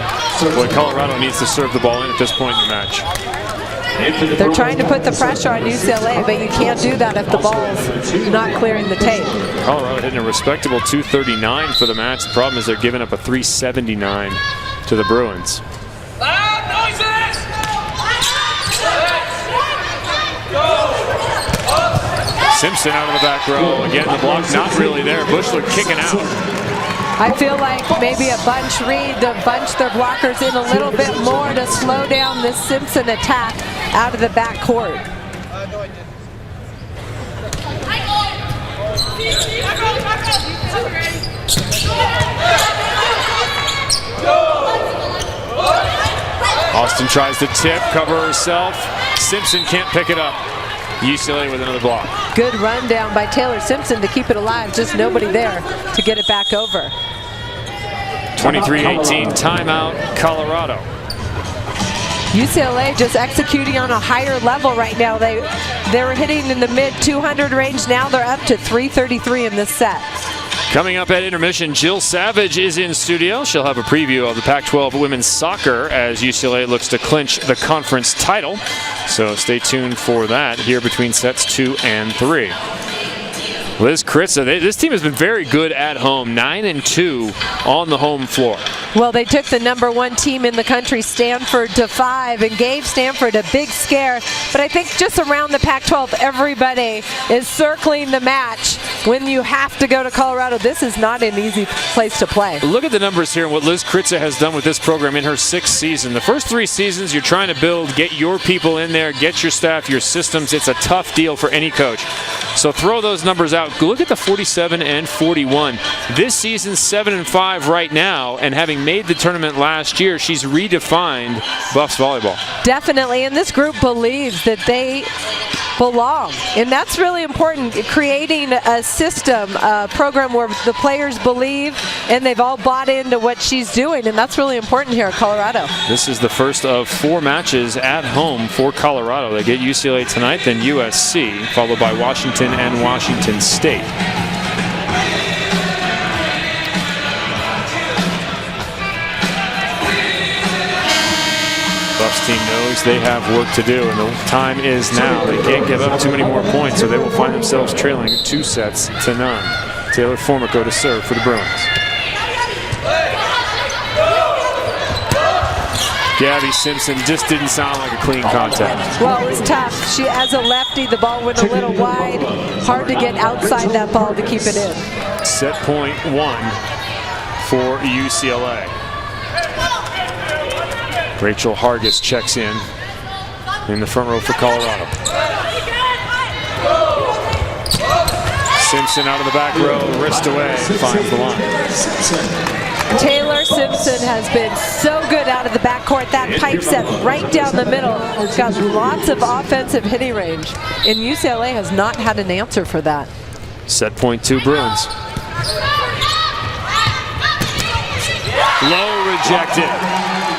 Boy, Colorado needs to serve the ball in at this point in the match. They're trying to put the pressure on UCLA, but you can't do that if the ball's not clearing the tape. Colorado hitting a respectable .239 for the match. The problem is they're giving up a .379 to the Bruins. Simpson out of the back row. Again, the block not really there. Bushler kicking out. I feel like maybe a bunch read to bunch their blockers in a little bit more to slow down this Simpson attack out of the back court. Austin tries to tip, cover herself. Simpson can't pick it up. UCLA with another block. Good run down by Taylor Simpson to keep it alive. Just nobody there to get it back over. 23-18, timeout, Colorado. UCLA just executing on a higher level right now. They were hitting in the mid 200 range. Now they're up to 333 in this set. Coming up at intermission, Jill Savage is in studio. She'll have a preview of the Pac-12 women's soccer as UCLA looks to clinch the conference title. So stay tuned for that here between sets 2 and 3. Liz Kritza, this team has been very good at home, 9-2 on the home floor. Well, they took the #1 team in the country, Stanford, to 5 and gave Stanford a big scare. But I think just around the Pac-12, everybody is circling the match. When you have to go to Colorado, this is not an easy place to play. Look at the numbers here and what Liz Kritza has done with this program in her 6th season. The first 3 seasons, you're trying to build, get your people in there, get your staff, your systems. It's a tough deal for any coach. So throw those numbers out. Look at the 47 and 41. This season, 7-5 right now, and having made the tournament last year, she's redefined Buffs volleyball. Definitely, and this group believes that they belong, and that's really important. Creating a system, a program where the players believe and they've all bought into what she's doing, and that's really important here at Colorado. This is the first of 4 matches at home for Colorado. They get UCLA tonight, then USC, followed by Washington and Washington State. Buffs team knows they have work to do, and the time is now. They can't give up too many more points, or they will find themselves trailing 2-0. Taylor Formico to serve for the Bruins. Gabby Simpson just didn't sound like a clean contact. Well, it was tough. She, as a lefty, the ball went a little wide. Hard to get outside that ball to keep it in. Set point 1 for UCLA. Rachel Hargis checks in the front row for Colorado. Simpson out of the back row, wrist away, finds the line. Taylor Simpson has been so good out of the backcourt. That pipe set right down the middle. It's got lots of offensive hitting range, and UCLA has not had an answer for that. Set point 2 Bruins. Low rejected.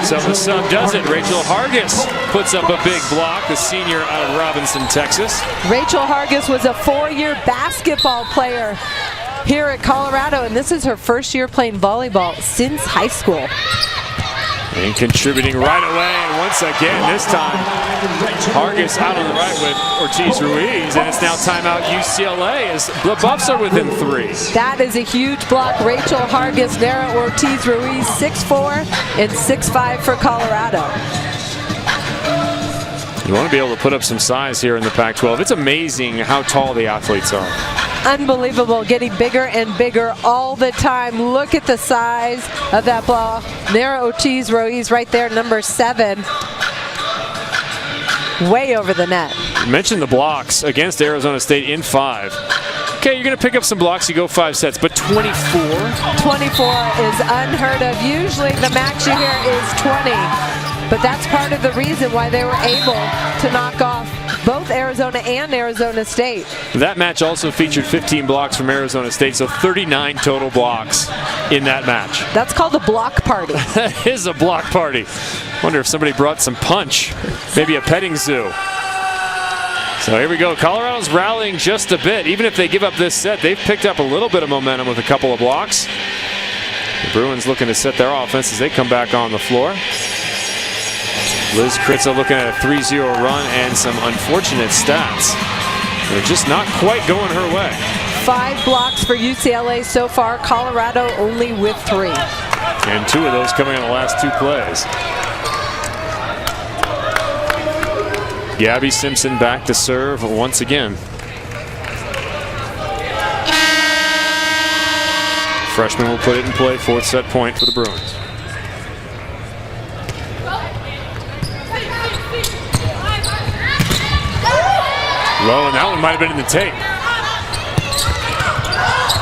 So the sub does it. Rachel Hargis puts up a big block, the senior out of Robinson, Texas. Rachel Hargis was a 4-year basketball player here at Colorado, and this is her first year playing volleyball since high school. And contributing right away, and once again, this time, Hargis out on the right with Ortiz-Ruiz, and it's now timeout UCLA as the Buffs are within 3. That is a huge block. Rachel Hargis, Nara Ortiz-Ruiz, 6'4" and 6'5" for Colorado. You want to be able to put up some size here in the Pac-12. It's amazing how tall the athletes are. Unbelievable, getting bigger and bigger all the time. Look at the size of that ball. Nara Ortiz-Ruiz right there, number 7. Way over the net. You mentioned the blocks against Arizona State in 5. Okay, you're going to pick up some blocks, you go 5 sets, but 24? 24 is unheard of. Usually the max you hear is 20. But that's part of the reason why they were able to knock off both Arizona and Arizona State. That match also featured 15 blocks from Arizona State, so 39 total blocks in that match. That's called a block party. That is a block party. Wonder if somebody brought some punch, maybe a petting zoo. So here we go. Colorado's rallying just a bit. Even if they give up this set, they've picked up a little bit of momentum with a couple of blocks. The Bruins looking to set their offense as they come back on the floor. Liz Kritza looking at a 3-0 run and some unfortunate stats. They're just not quite going her way. 5 blocks for UCLA so far. Colorado only with 3. And 2 of those coming in the last 2 plays. Gabby Simpson back to serve once again. Freshman will put it in play. 4th set point for the Bruins. Low, and that one might have been in the tape.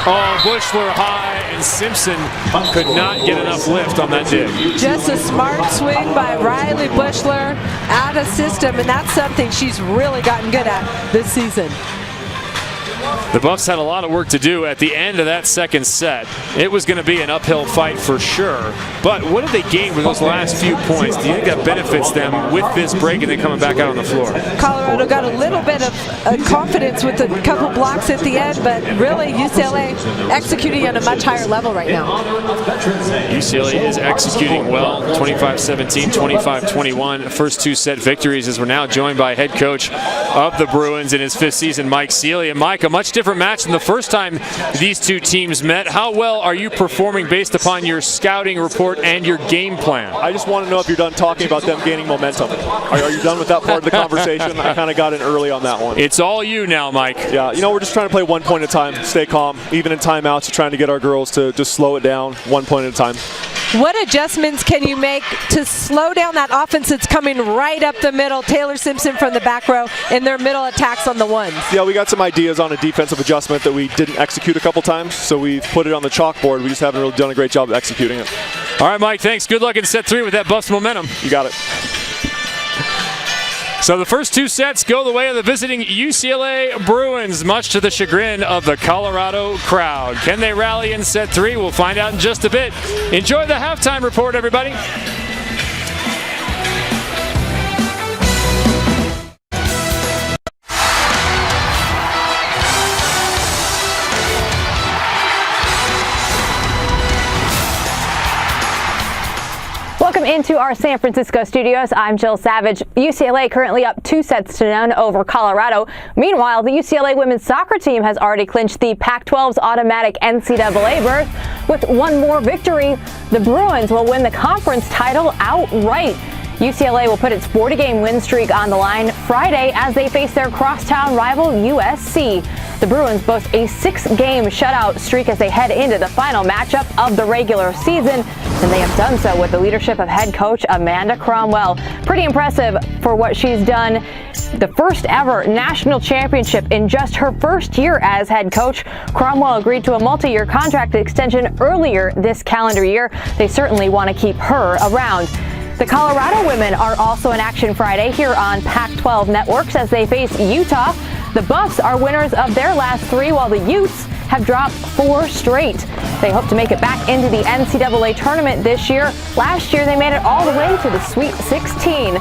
Oh, Bushler high, and Simpson could not get enough lift on that dig. Just a smart swing by Riley Bushler out of system, and that's something she's really gotten good at this season. The Buffs had a lot of work to do at the end of that 2nd set. It was going to be an uphill fight for sure. But what did they gain with those last few points? Do you think that benefits them with this break and then coming back out on the floor? Colorado got a little bit of confidence with a couple blocks at the end, but really UCLA executing at a much higher level right now. UCLA is executing well. 25-17, 25-21. First two set victories, as we're now joined by head coach of the Bruins in his 5th season, Mike Sealy. And Mike, a much different match than the first time these two teams met. How well are you performing based upon your scouting report and your game plan? I just want to know if you're done talking about them gaining momentum. Are you done with that part of the conversation? I kind of got in early on that one. It's all you now, Mike. Yeah, you know, we're just trying to play 1 point at a time, stay calm. Even in timeouts, we're trying to get our girls to just slow it down 1 point at a time. What adjustments can you make to slow down that offense that's coming right up the middle? Taylor Simpson from the back row in their middle attacks on the ones. Yeah, we got some ideas on a defensive adjustment that we didn't execute a couple times, so we've put it on the chalkboard. We just haven't really done a great job of executing it. All right, Mike, thanks. Good luck in set 3 with that Buffs momentum. You got it. So the first two sets go the way of the visiting UCLA Bruins, much to the chagrin of the Colorado crowd. Can they rally in set 3? We'll find out in just a bit. Enjoy the halftime report, everybody. Welcome into our San Francisco studios. I'm Jill Savage. UCLA currently up 2-0 over Colorado. Meanwhile, the UCLA women's soccer team has already clinched the Pac-12's automatic NCAA berth. With one more victory, the Bruins will win the conference title outright. UCLA will put its 40-game win streak on the line Friday as they face their crosstown rival USC. The Bruins boast a 6-game shutout streak as they head into the final matchup of the regular season, and they have done so with the leadership of head coach Amanda Cromwell. Pretty impressive for what she's done. The first ever national championship in just her first year as head coach. Cromwell agreed to a multi-year contract extension earlier this calendar year. They certainly want to keep her around. The Colorado women are also in action Friday here on Pac-12 networks as they face Utah. The Buffs are winners of their last 3, while the Utes have dropped 4 straight. They hope to make it back into the NCAA tournament this year. Last year, they made it all the way to the Sweet 16.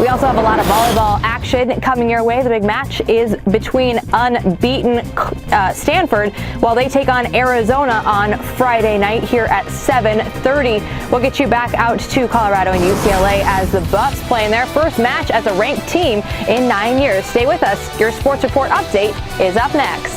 We also have a lot of volleyball action coming your way. The big match is between unbeaten Stanford while they take on Arizona on Friday night here at 7:30. We'll get you back out to Colorado and UCLA as the Buffs play in their first match as a ranked team in 9 years. Stay with us. Your Sports Report update is up next.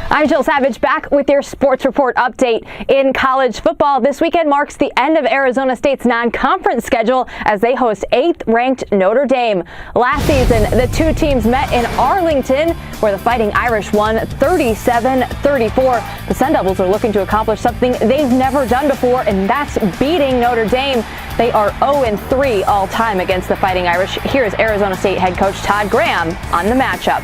I'm Jill Savage, back with your Sports Report update. In college football, this weekend marks the end of Arizona State's non-conference schedule as they host 8th-ranked Notre Dame. Last season, the two teams met in Arlington, where the Fighting Irish won 37-34. The Sun Devils are looking to accomplish something they've never done before, and that's beating Notre Dame. They are 0-3 all-time against the Fighting Irish. Here's Arizona State head coach Todd Graham on the matchup.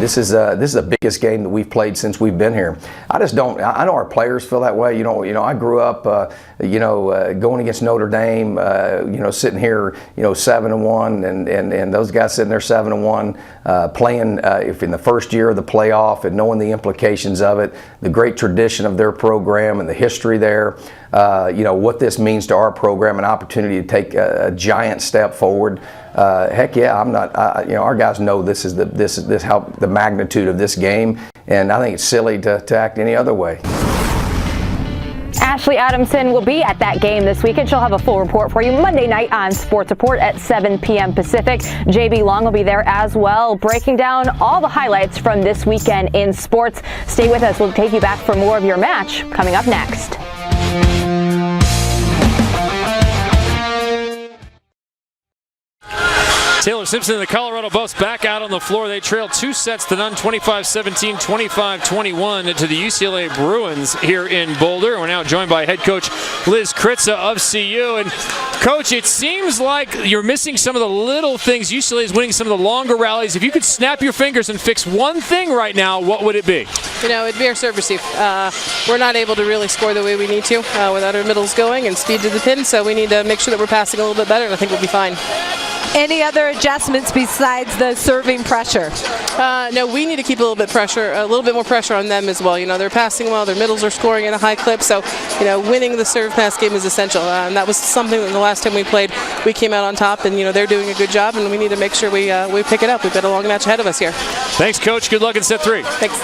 This is the biggest game that we've played since we've been here. I just don't. I know our players feel that way. You know, I grew up, going against Notre Dame. Sitting here, 7-1, and those guys sitting there 7-1, playing if in the first year of the playoff and knowing the implications of it, the great tradition of their program and the history there. What this means to our program, an opportunity to take a giant step forward. Heck yeah, I'm not. Our guys know this is how the magnitude of this game, and I think it's silly to act any other way. Ashley Adamson will be at that game this weekend. She'll have a full report for you Monday night on Sports Report at 7 p.m. Pacific. JB Long will be there as well, breaking down all the highlights from this weekend in sports. Stay with us. We'll take you back for more of your match coming up next. Taylor Simpson and the Colorado Buffs back out on the floor. They trail 2-0, 25-17, 25-21 to the UCLA Bruins here in Boulder. We're now joined by head coach Liz Kritza of CU. And Coach, it seems like you're missing some of the little things. UCLA is winning some of the longer rallies. If you could snap your fingers and fix one thing right now, what would it be? It'd be our serve receive. We're not able to really score the way we need to without our middles going and speed to the pin, so we need to make sure that we're passing a little bit better, and I think we'll be fine. Any other adjustments besides the serving pressure? No, we need to keep a little bit more pressure on them as well. They're passing well, their middles are scoring at a high clip, so winning the serve pass game is essential. And that was something that the last time we played, we came out on top, and they're doing a good job, and we need to make sure we pick it up. We've got a long match ahead of us here. Thanks, Coach. Good luck in set 3. Thanks.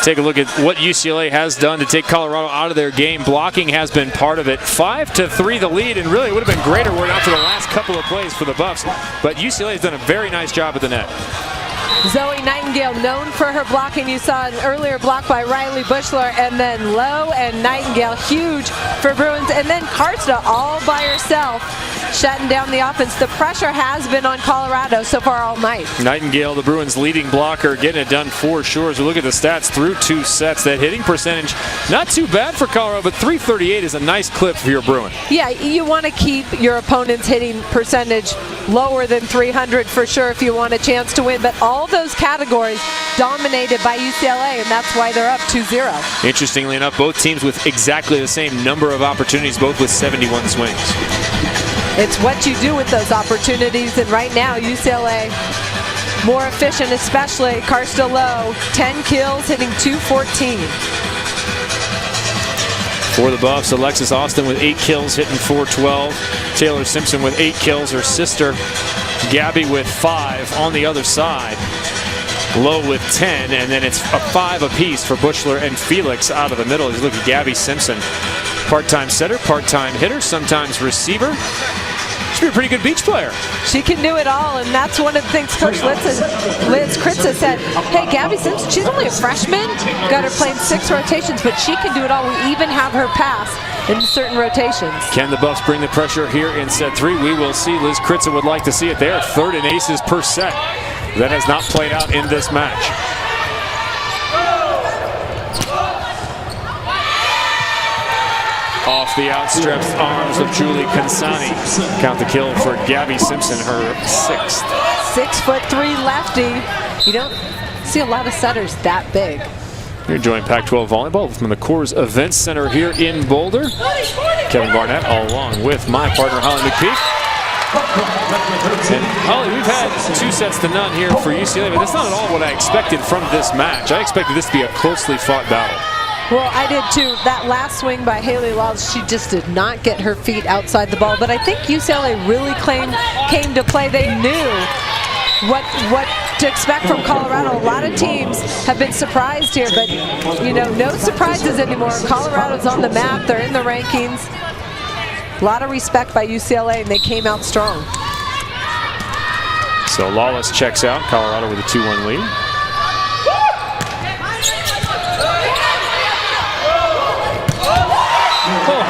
Take a look at what UCLA has done to take Colorado out of their game. Blocking has been part of it. 5-3 the lead, and really it would have been greater were it not for the last couple of plays for the Buffs. But UCLA has done a very nice job at the net. Zoe Nightingale, known for her blocking. You saw an earlier block by Riley Bushler, and then Lowe and Nightingale, huge for Bruins. And then Karsta all by herself, shutting down the offense. The pressure has been on Colorado so far all night. Nightingale, the Bruins' leading blocker, getting it done for sure. As we look at the stats through 2 sets, that hitting percentage, not too bad for Colorado, but 338 is a nice clip for your Bruin. Yeah, you want to keep your opponent's hitting percentage lower than 300 for sure if you want a chance to win. But all those categories dominated by UCLA, and that's why they're up 2-0. Interestingly enough, both teams with exactly the same number of opportunities, both with 71 swings. It's what you do with those opportunities, and right now UCLA more efficient, especially Karsta Lowe, 10 kills, hitting .214. For the Buffs, Alexis Austin with 8 kills, hitting .412. Taylor Simpson with 8 kills. Her sister, Gabby, with 5 on the other side. Lowe with 10, and then it's a 5 apiece for Bushler and Felix out of the middle. You look at Gabby Simpson, part-time setter, part-time hitter, sometimes receiver. She'd be a pretty good beach player. She can do it all, and that's one of the things Coach Liz Kritza said. Hey, Gabby Simpson, she's only a freshman. Got her playing 6 rotations, but she can do it all. We even have her pass in certain rotations. Can the Buffs bring the pressure here in set 3? We will see. Liz Kritza would like to see it there. 3rd in aces per set. That has not played out in this match. Off the outstretched arms of Julie Consani. Count the kill for Gabby Simpson, her 6th. 6'3" lefty. You don't see a lot of setters that big. You're enjoying Pac-12 volleyball from the Coors Events Center here in Boulder. Kevin Barnett along with my partner Holly McPeak. And Holly, we've had 2-0 here for UCLA, but that's not at all what I expected from this match. I expected this to be a closely fought battle. Well, I did too. That last swing by Haley Laws, she just did not get her feet outside the ball. But I think UCLA really came to play. They knew what to expect from Colorado. A lot of teams have been surprised here, but no surprises anymore. Colorado's on the map. They're in the rankings. A lot of respect by UCLA, and they came out strong. So Lawless checks out. Colorado with a 2-1 lead.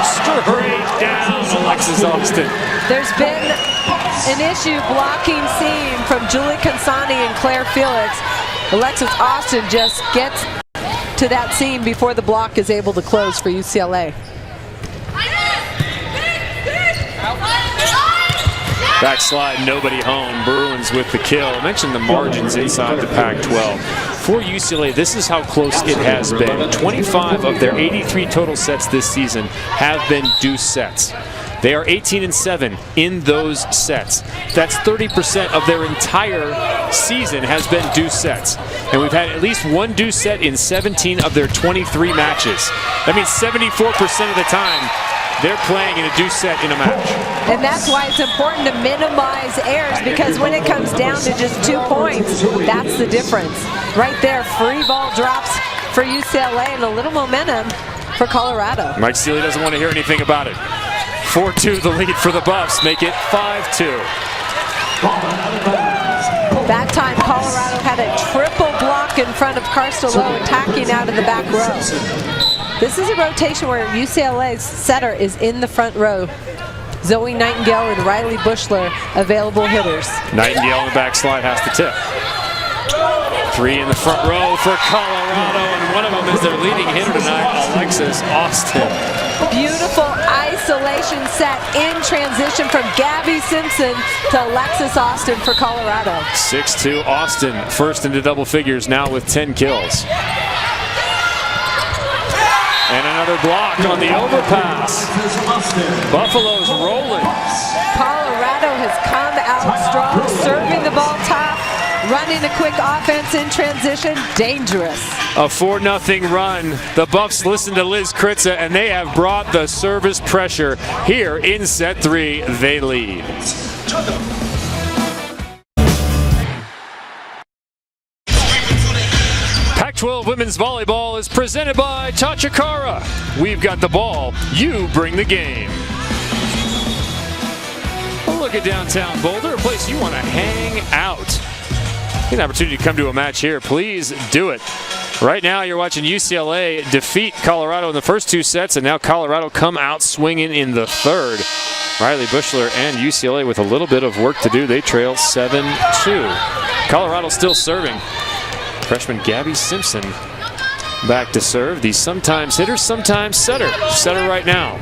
Straight down, Alexis Austin. There's been an issue blocking seam from Julie Consani and Claire Felix. Alexis Austin just gets to that seam before the block is able to close for UCLA. Backslide, nobody home. Bruins with the kill. I mentioned the margins inside the Pac-12. For UCLA, this is how close it has been. 25 of their 83 total sets this season have been deuce sets. They are 18-7 in those sets. That's 30% of their entire season has been deuce sets. And we've had at least 1 deuce set in 17 of their 23 matches. That means 74% of the time they're playing in a deuce set in a match. And that's why it's important to minimize errors, because when it comes down to just 2 points, that's the difference. Right there, free ball drops for UCLA and a little momentum for Colorado. Mike Seeley doesn't want to hear anything about it. 4-2 the lead for the Buffs, make it 5-2. That time Colorado had a triple block in front of Karsta Lowe, attacking out of the back row. This is a rotation where UCLA's setter is in the front row. Zoe Nightingale and Riley Bushler, available hitters. Nightingale on the backslide has to tip. 3 in the front row for Colorado, and one of them is their leading hitter tonight, Alexis Austin. Beautiful isolation set in transition from Gabby Simpson to Alexis Austin for Colorado. 6-2 Austin, first into double figures now with 10 kills. And another block on the overpass. Buffalo's rolling. Colorado has come out strong, serving the ball top, running a quick offense in transition, dangerous. A 4-0 run. The Buffs listen to Liz Kritza, and they have brought the service pressure. Here in set 3, they lead. Pac-12 women's volleyball is presented by Tachikara. We've got the ball, you bring the game. Look at downtown Boulder, a place you want to hang out. Get an opportunity to come to a match here, please do it. Right now you're watching UCLA defeat Colorado in the first 2 sets, and now Colorado come out swinging in the third. Riley Bushler and UCLA with a little bit of work to do. They trail 7-2. Colorado still serving. Freshman Gabby Simpson back to serve. The sometimes hitter, sometimes setter. Setter right now.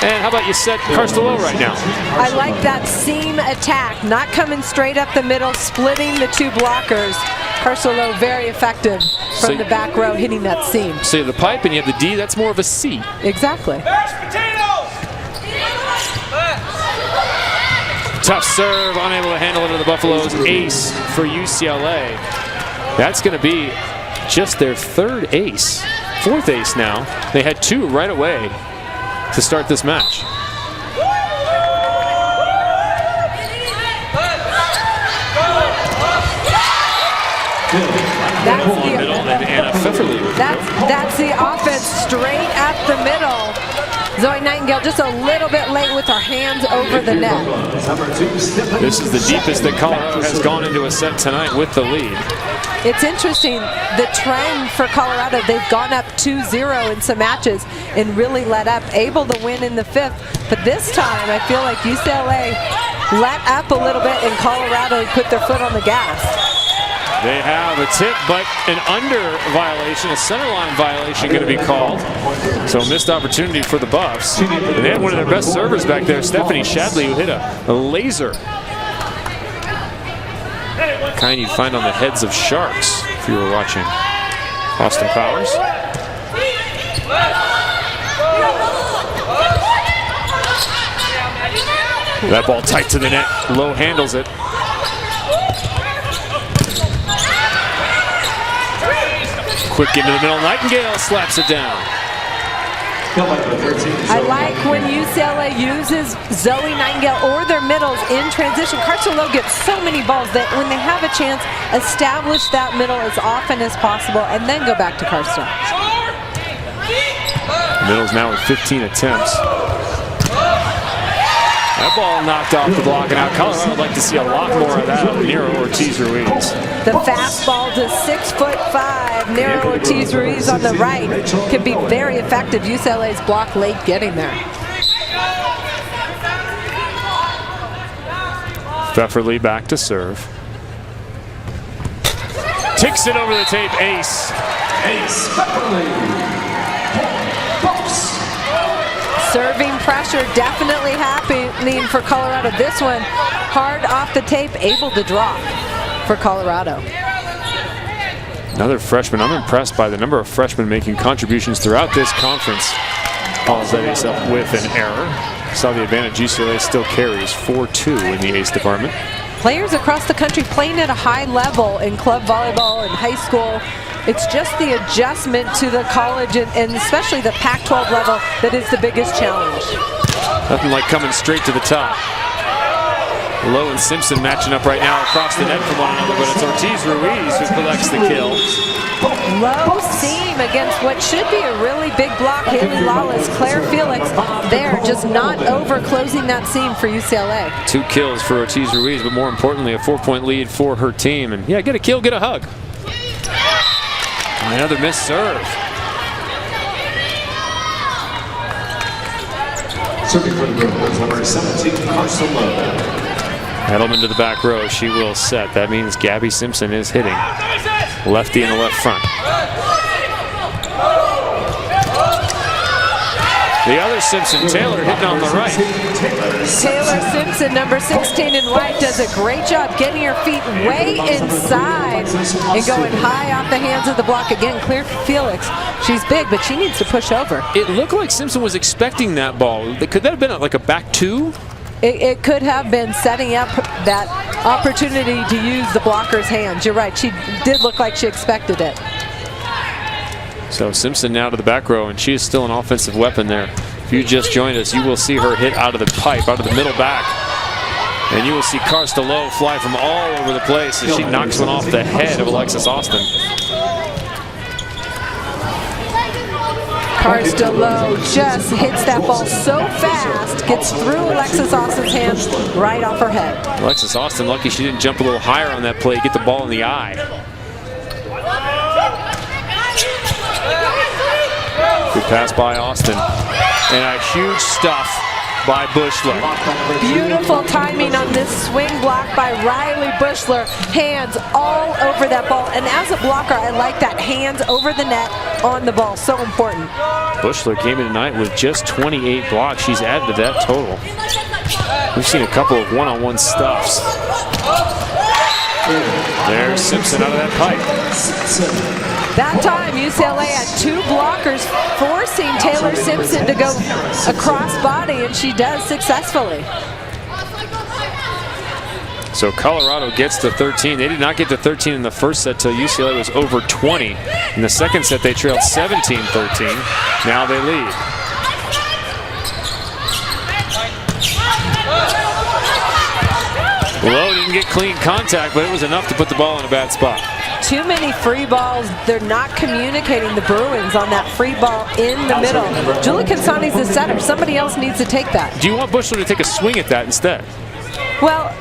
And how about you set Carstolo right now? I like that seam attack, not coming straight up the middle, splitting the 2 blockers. Carstolo very effective from the back row, hitting that seam. So you have the pipe and you have the D, that's more of a C. Exactly. Tough serve, unable to handle it to the Buffaloes. Ace for UCLA. That's going to be just their 3rd ace. 4th ace now. They had 2 right away to start this match. That's the offense straight up the middle. Zoe Nightingale just a little bit late with her hands over the net. This is the deepest that Colorado has gone into a set tonight with the lead. It's interesting, the trend for Colorado, they've gone up 2-0 in some matches and really let up, able to win in the 5th. But this time, I feel like UCLA let up a little bit and Colorado put their foot on the gas. They have a tip, but an under violation, a centerline violation going to be called. So missed opportunity for the Buffs. And they had one of their best servers back there, Stephanie Shadley, who hit a laser. Kind you'd find on the heads of sharks if you were watching Austin Powers. That ball tight to the net. Lowe handles it. Quick into the middle. Nightingale slaps it down. I like when UCLA uses Zoe Nightingale or their middles in transition. Carstolo gets so many balls that when they have a chance, establish that middle as often as possible and then go back to Carstolo. Middle's now with 15 attempts. That ball knocked off the block and out. Colorado would like to see a lot more of that of Nero Ortiz-Ruiz. The fastball to 6'5", Nero Ortiz-Ruiz on the right could be very effective. UCLA's block late getting there. Pfefferly back to serve. Takes it over the tape, ace. Ace Pfefferly. Serving pressure definitely happening for Colorado. This one hard off the tape, able to drop for Colorado. Another freshman. I'm impressed by the number of freshmen making contributions throughout this conference. Follows that ace up with an error. Saw the advantage UCLA still carries 4-2 in the ace department. Players across the country playing at a high level in club volleyball and high school. It's just the adjustment to the college and especially the Pac-12 level that is the biggest challenge. Nothing like coming straight to the top. Lowe and Simpson matching up right now across the net from one another, but it's Ortiz-Ruiz who collects the kill. Low seam against what should be a really big block. Haley Lawless, Claire Felix, they're just not over closing that seam for UCLA. 2 kills for Ortiz-Ruiz, but more importantly, a 4-point lead for her team. And yeah, get a kill, get a hug. Another missed serve. Serving for the Brooklyn, number 17, Carstolo. Edelman to the back row. She will set. That means Gabby Simpson is hitting. Lefty in the left front. The other Simpson, Taylor, hitting on the right. Taylor Simpson, number 16 in white, does a great job getting her feet way inside and going high off the hands of the block. Again, clear Felix. She's big, but she needs to push over. It looked like Simpson was expecting that ball. Could that have been like a back two? It could have been setting up that opportunity to use the blocker's hands. You're right. She did look like she expected it. So Simpson now to the back row, and she is still an offensive weapon there. If you just joined us, you will see her hit out of the pipe, out of the middle back. And you will see Carstolo fly from all over the place as she knocks one off the head of Alexis Austin. Carstolo just hits that ball so fast, gets through Alexis Austin's hands, right off her head. Alexis Austin lucky she didn't jump a little higher on that play, get the ball in the eye. Good pass by Austin. And a huge stuff by Bushler. Beautiful timing on this swing block by Riley Bushler. Hands all over that ball. And as a blocker, I like that, hands over the net on the ball. So important. Bushler came in tonight with just 28 blocks. She's added to that total. We've seen a couple of one-on-one stuffs. There's Simpson out of that pipe. That time, UCLA had two blockers forcing Taylor Simpson to go across body, and she does successfully. So Colorado gets to 13. They did not get to 13 in the first set till UCLA was over 20. In the second set, they trailed 17-13. Now they lead. Lowe didn't get clean contact, but it was enough to put the ball in a bad spot. Too many free balls. They're not communicating, the Bruins, on that free ball in the middle. Julie Consani's the setter. Somebody else needs to take that. Do you want Bushler to take a swing at that instead? Well,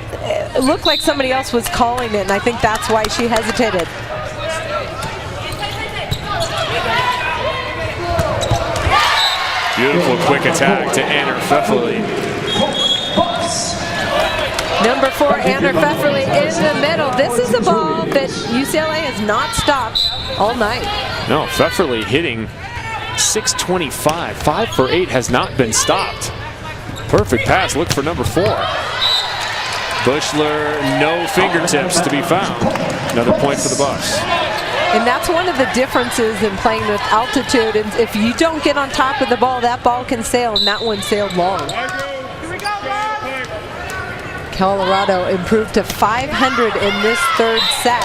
it looked like somebody else was calling it, and I think that's why she hesitated. Beautiful quick attack to Anna Pfefferly. Number 4, Anna Pfefferly in the middle. This is a ball that UCLA has not stopped all night. No, Pfefferly hitting .625. 5 for 8 has not been stopped. Perfect pass. Look for number 4. Bushler, no fingertips to be found. Another point for the Bucks. And that's one of the differences in playing with altitude. And if you don't get on top of the ball, that ball can sail, and that one sailed long. Colorado improved to 500 in this third set,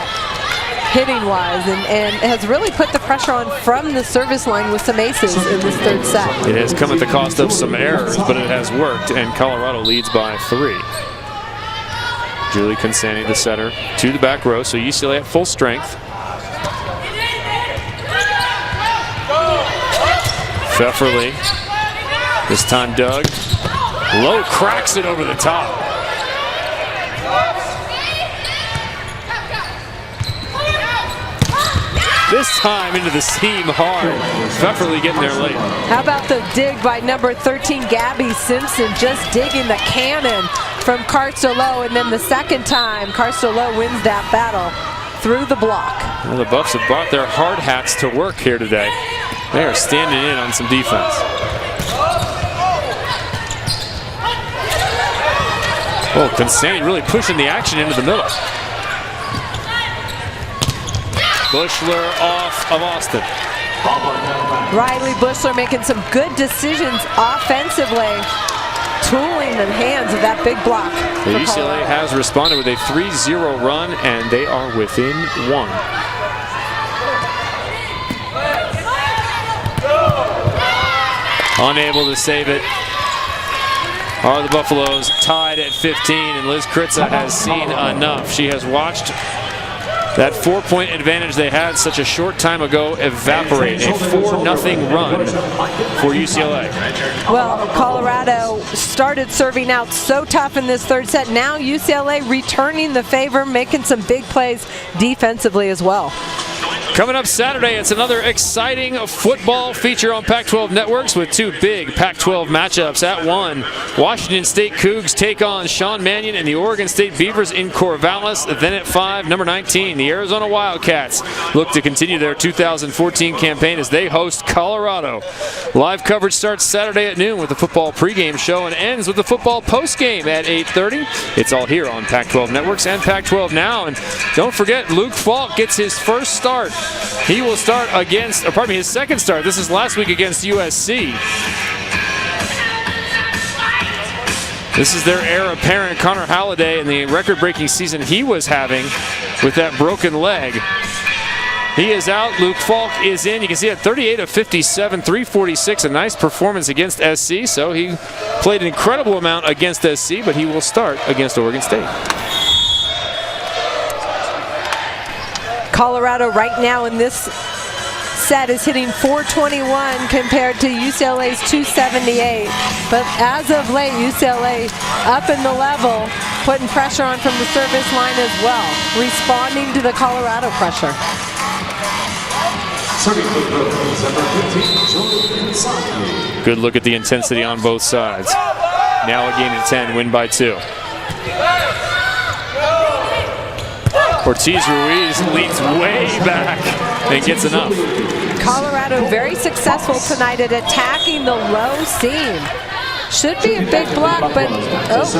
hitting-wise, and has really put the pressure on from the service line with some aces in this third set. It has come at the cost of some errors, but it has worked, and Colorado leads by 3. Julie Consani, the setter, to the back row, so UCLA at full strength. Pfefferly, this time Doug. Lowe cracks it over the top. This time into the seam hard. Pfefferly getting there late. How about the dig by number 13, Gabby Simpson, just digging the cannon from Carstolo, and then the second time, Carstolo wins that battle through the block. Well, the Buffs have brought their hard hats to work here today. They are standing in on some defense. Oh, Consani really pushing the action into the middle. Bushler off of Austin. Riley Bushler making some good decisions offensively, tooling the hands of that big block. The UCLA has responded with a 3-0 run, and they are within 1. Unable to save it are the Buffaloes, tied at 15, and Liz Kritza has seen enough. She has watched that 4-point advantage they had such a short time ago evaporate. A 4-0 run for UCLA. Well, Colorado started serving out so tough in this third set. Now UCLA returning the favor, making some big plays defensively as well. Coming up Saturday, it's another exciting football feature on Pac-12 Networks with two big Pac-12 matchups. At 1, Washington State Cougs take on Sean Mannion and the Oregon State Beavers in Corvallis. Then at 5, number 19, the Arizona Wildcats look to continue their 2014 campaign as they host Colorado. Live coverage starts Saturday at noon with the football pregame show and ends with the football postgame at 8:30. It's all here on Pac-12 Networks and Pac-12 Now. And don't forget, Luke Falk gets his first start. He will start against, his second start. This is last week against USC. This is their heir apparent, Connor Halliday, and the record-breaking season he was having with that broken leg. He is out. Luke Falk is in. You can see at 38 of 57, 346, a nice performance against SC. So he played an incredible amount against SC, but he will start against Oregon State. Colorado right now in this set is hitting 421 compared to UCLA's 278. But as of late, UCLA up in the level, putting pressure on from the service line as well, responding to the Colorado pressure. Good look at the intensity on both sides. Now a gain of 10, win by 2. Ortiz-Ruiz leans way back and gets enough. Colorado very successful tonight at attacking the low seam. Should be a big block, but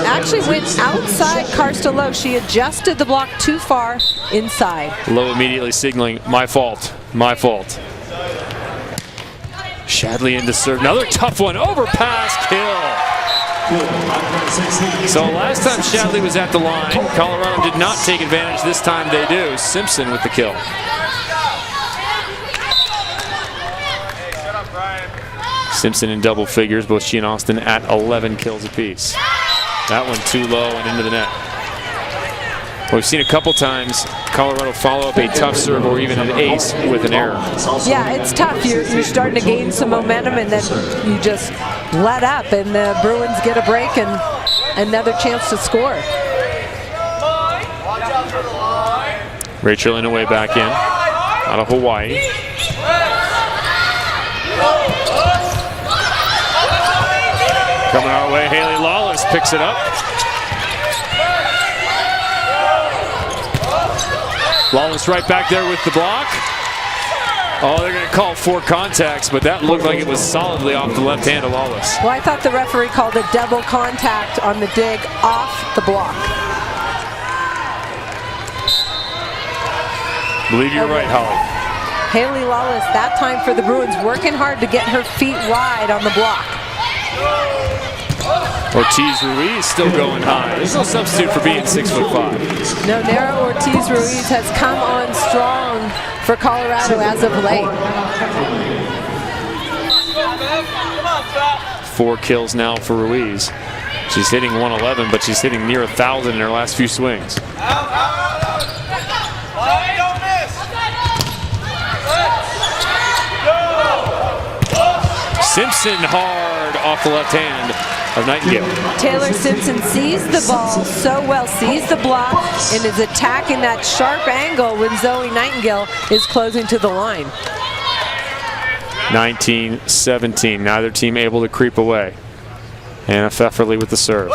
actually went outside Karsta Lowe. She adjusted the block too far inside. Lowe immediately signaling, my fault, my fault. Shadley into serve, another tough one, overpass, kill. So last time Shadley was at the line, Colorado did not take advantage. This time they do. Simpson with the kill. Simpson in double figures, both she and Austin at 11 kills apiece. That one too low and into the net. Well, we've seen a couple times Colorado follow up a tough serve or even an ace with an error. Yeah, it's tough. You're starting to gain some momentum and then you just let up and the Bruins get a break and another chance to score. Rachel Inouye back in, out of Hawaii. Coming our way, Haley Lawless picks it up. Lawless right back there with the block. Oh, they're going to call 4 contacts, but that looked like it was solidly off the left hand of Lawless. Well, I thought the referee called a double contact on the dig off the block. Believe you're right, Holly. Haley Lawless, that time for the Bruins, working hard to get her feet wide on the block. Ortiz-Ruiz still going high. There's no substitute for being 6'5". No, Nara Ortiz-Ruiz has come on strong for Colorado as of late. 4 kills now for Ruiz. She's hitting 111, but she's hitting near 1,000 in her last few swings. Simpson hard off the left hand of Nightingale. Taylor Simpson sees the ball so well, sees the block, and is attacking that sharp angle when Zoe Nightingale is closing to the line. 19-17, neither team able to creep away. Anna Pfefferly with the serve.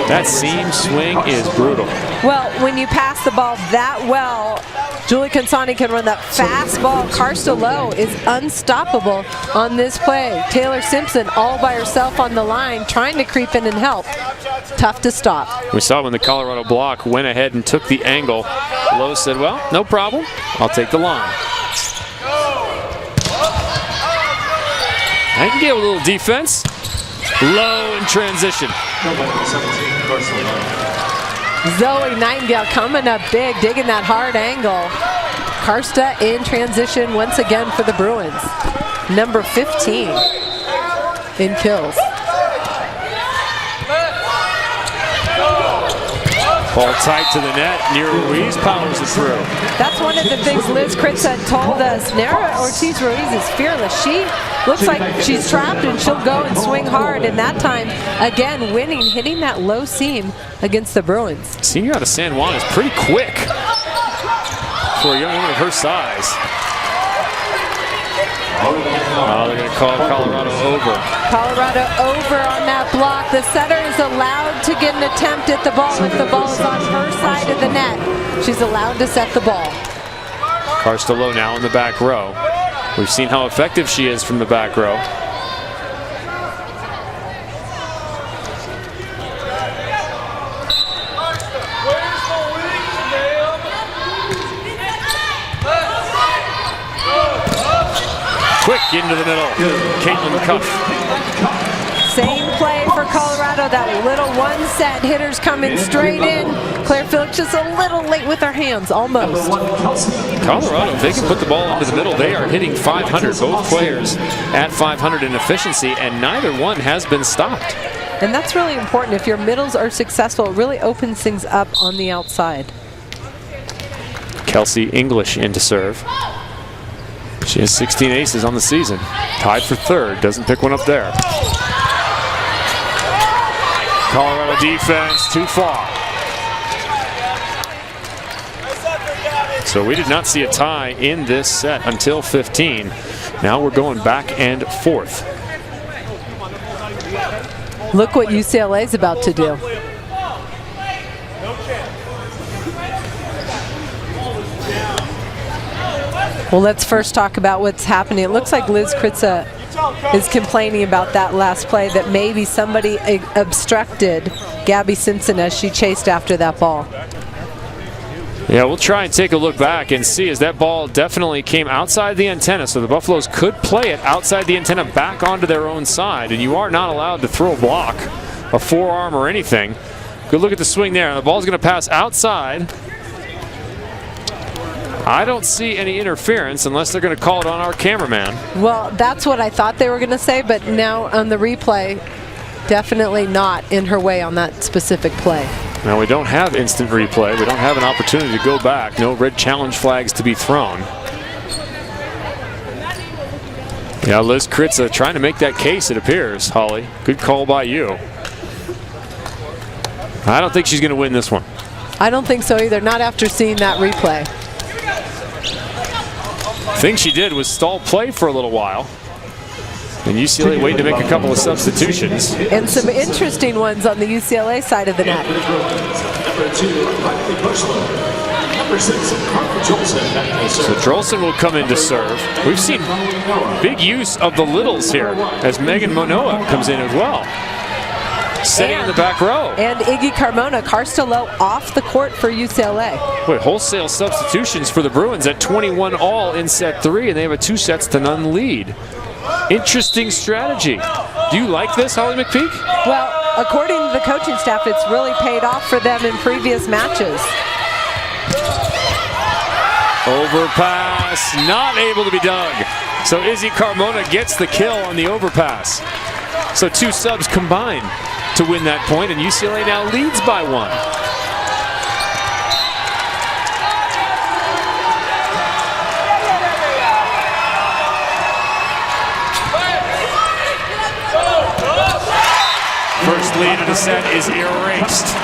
That seam swing is brutal. Well, when you pass the ball that well, Julie Consani can run that fastball. Karsta Lowe is unstoppable on this play. Taylor Simpson all by herself on the line trying to creep in and help. Tough to stop. We saw when the Colorado block went ahead and took the angle. Lowe said, well, no problem. I'll take the line. Nightingale with a little defense. Low in transition. Zoe Nightingale coming up big, digging that hard angle. Karsta in transition once again for the Bruins. Number 15 in kills. Ball tight to the net. Nera Ruiz powers it through. That's one of the things Liz Kritza told us. Nera Ortiz-Ruiz is fearless. She looks like she's trapped and she'll go and swing hard. And that time, again, winning, hitting that low seam against the Bruins. Senior out of San Juan is pretty quick for a young woman of her size. Oh, they're going to call Colorado over. Colorado over on that block. The setter is allowed to get an attempt at the ball if the ball is on her side of the net. She's allowed to set the ball. Carstello now in the back row. We've seen how effective she is from the back row. Quick into the middle. Caitlin Cuff. Same play for Colorado. That little one set. Hitters coming straight in. Claire Phillips just a little late with her hands, almost. Colorado, if they can put the ball into the middle, they are hitting 500. Both players at 500 in efficiency, and neither one has been stopped. And that's really important. If your middles are successful, it really opens things up on the outside. Kelsey English in to serve. She has 16 aces on the season. Tied for third. Doesn't pick one up there. Colorado defense too far. So we did not see a tie in this set until 15. Now we're going back and forth. Look what UCLA's about to do. Well, let's first talk about what's happening. It looks like Liz Kritza is complaining about that last play, that maybe somebody obstructed Gabby Simpson as she chased after that ball. Yeah, we'll try and take a look back and see, as that ball definitely came outside the antenna, so the Buffaloes could play it outside the antenna back onto their own side, and you are not allowed to throw a block, a forearm or anything. Good look at the swing there. The ball's going to pass outside. I don't see any interference unless they're going to call it on our cameraman. Well, that's what I thought they were going to say, but now on the replay, definitely not in her way on that specific play. Now, we don't have instant replay. We don't have an opportunity to go back. No red challenge flags to be thrown. Yeah, Liz Kritza trying to make that case, it appears, Holly. Good call by you. I don't think she's going to win this one. I don't think so either, not after seeing that replay. Thing she did was stall play for a little while. And UCLA waiting to make a couple of substitutions. And some interesting ones on the UCLA side of the net. So Drolson will come in to serve. We've seen big use of the littles here as Megan Manoa comes in as well. Sitting in the back row. And Iggy Carmona, Carstello off the court for UCLA. Wait, wholesale substitutions for the Bruins at 21 all in set 3, and they have a 2-0 lead. Interesting strategy. Do you like this, Holly McPeak? Well, according to the coaching staff, it's really paid off for them in previous matches. Overpass, not able to be dug. So Izzy Carmona gets the kill on the overpass. So two subs combined to win that point, and UCLA now leads by 1. First lead of the set is erased.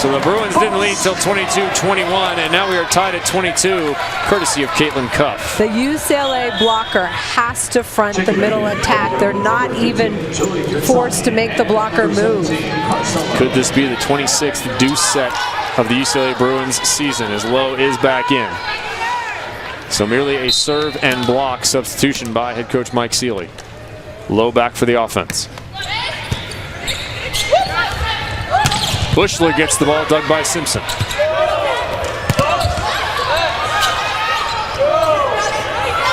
So the Bruins didn't lead until 22-21, and now we are tied at 22, courtesy of Caitlin Cuff. The UCLA blocker has to front the middle attack. They're not even forced to make the blocker move. Could this be the 26th deuce set of the UCLA Bruins season, as Lowe is back in? So merely a serve and block substitution by head coach Mike Seeley. Lowe back for the offense. Bushler gets the ball dug by Simpson.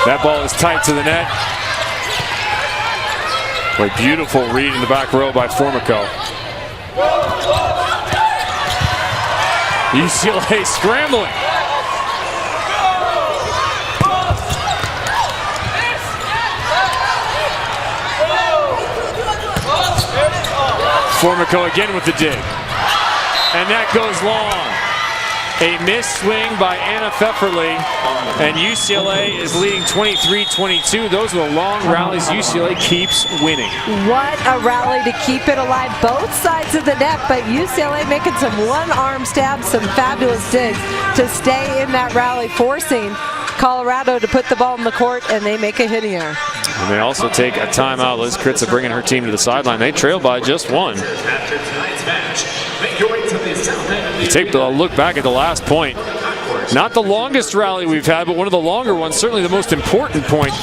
That ball is tight to the net. A beautiful read in the back row by Formico. UCLA scrambling. Formico again with the dig. and that goes long. A missed swing by Anna Pfefferle, and UCLA is leading 23-22. Those are the long rallies. UCLA keeps winning. What a rally to keep it alive, both sides of the net, but UCLA making some one-arm stabs, some fabulous digs to stay in that rally, forcing Colorado to put the ball in the court, and they make a hit here. And they also take a timeout. Liz Kritza bringing her team to the sideline. They trail by just one. You take a look back at the last point. Not the longest rally we've had, but one of the longer ones. Certainly the most important point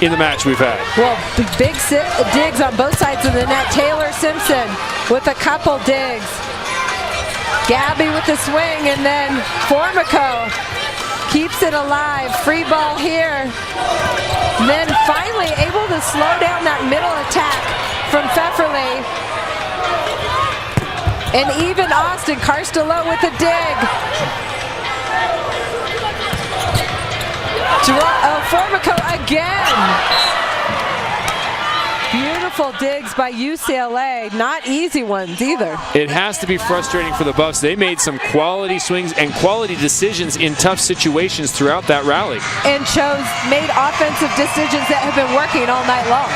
in the match we've had. Well, big digs on both sides of the net. Taylor Simpson with a couple digs. Gabby with the swing, and then Formico keeps it alive. Free ball here. And then finally able to slow down that middle attack from Pfefferle. And even Austin, Carstelo with a dig. Formico again. Beautiful digs by UCLA, not easy ones either. It has to be frustrating for the Buffs. They made some quality swings and quality decisions in tough situations throughout that rally. And made offensive decisions that have been working all night long.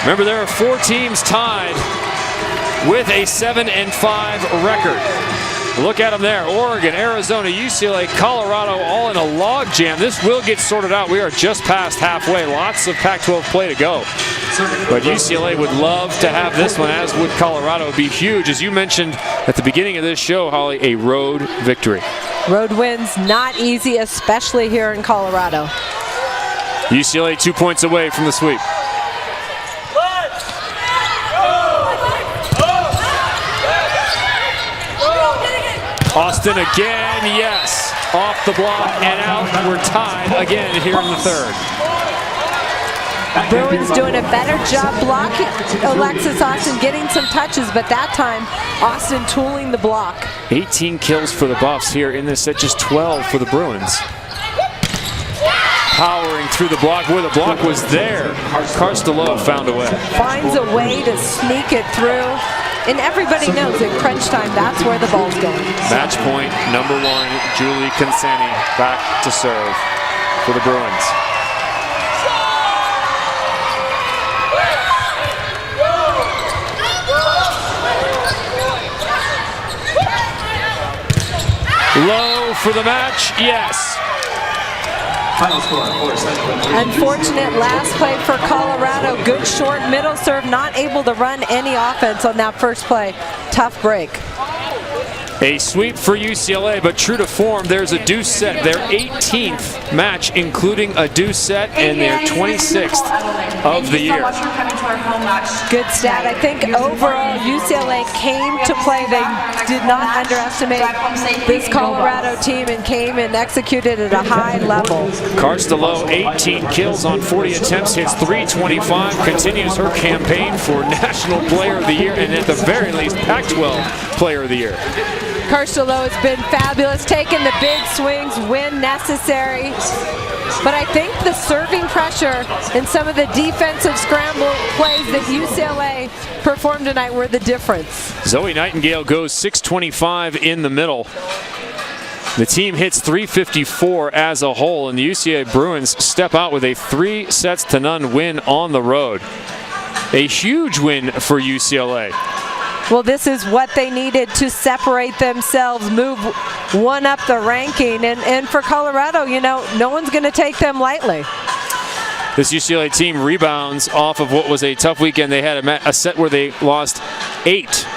Remember, there are 4 teams tied with a 7-5 record. Look at them there. Oregon, Arizona, UCLA, Colorado, all in a log jam. This will get sorted out. We are just past halfway. Lots of Pac-12 play to go. But UCLA would love to have this one, as would Colorado. It would be huge. As you mentioned at the beginning of this show, Holly, a road victory. Road wins, not easy, especially here in Colorado. UCLA 2 points away from the sweep. Austin again, yes. Off the block and out. We're tied again here in the third. Bruins doing a better job blocking Alexis Austin, getting some touches, but that time Austin tooling the block. 18 kills for the Buffs here in this set, just 12 for the Bruins. Powering through the block where the block was there. Carstelo found a way. Finds a way to sneak it through. And everybody knows at crunch time, that's where the ball's going. Match point number 1, Julie Consani back to serve for the Bruins. Low for the match, yes. Unfortunate last play for Colorado. Good short middle serve, not able to run any offense on that first play. Tough break. A sweep for UCLA, but true to form, there's a deuce set. Their 18th match, including a deuce set, and their 26th of the year. Good stat. I think overall UCLA came to play. They did not underestimate this Colorado team and came and executed at a high level. Carstelo, 18 kills on 40 attempts, hits .325, continues her campaign for National Player of the Year, and at the very least, Pac-12 Player of the Year. Carstelo has been fabulous, taking the big swings when necessary. But I think the serving pressure and some of the defensive scramble plays that UCLA performed tonight were the difference. Zoe Nightingale goes 625 in the middle. The team hits .354 as a whole, and the UCLA Bruins step out with a 3-0 win on the road. A huge win for UCLA. Well, this is what they needed to separate themselves, move one up the ranking. And for Colorado, you know, no one's going to take them lightly. This UCLA team rebounds off of what was a tough weekend. They had a set where they lost 8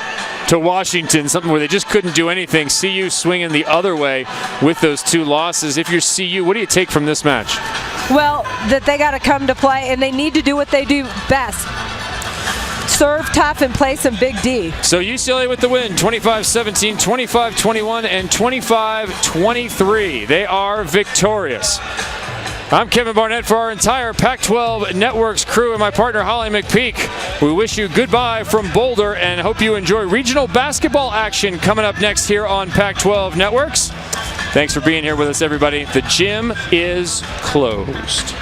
to Washington, something where they just couldn't do anything. CU swinging the other way with those 2 losses. If you're CU, what do you take from this match? Well, that they got to come to play, and they need to do what they do best. Serve tough and play some big D. So UCLA with the win, 25-17, 25-21, and 25-23. They are victorious. I'm Kevin Barnett for our entire Pac-12 Networks crew and my partner Holly McPeak. We wish you goodbye from Boulder and hope you enjoy regional basketball action coming up next here on Pac-12 Networks. Thanks for being here with us, everybody. The gym is closed.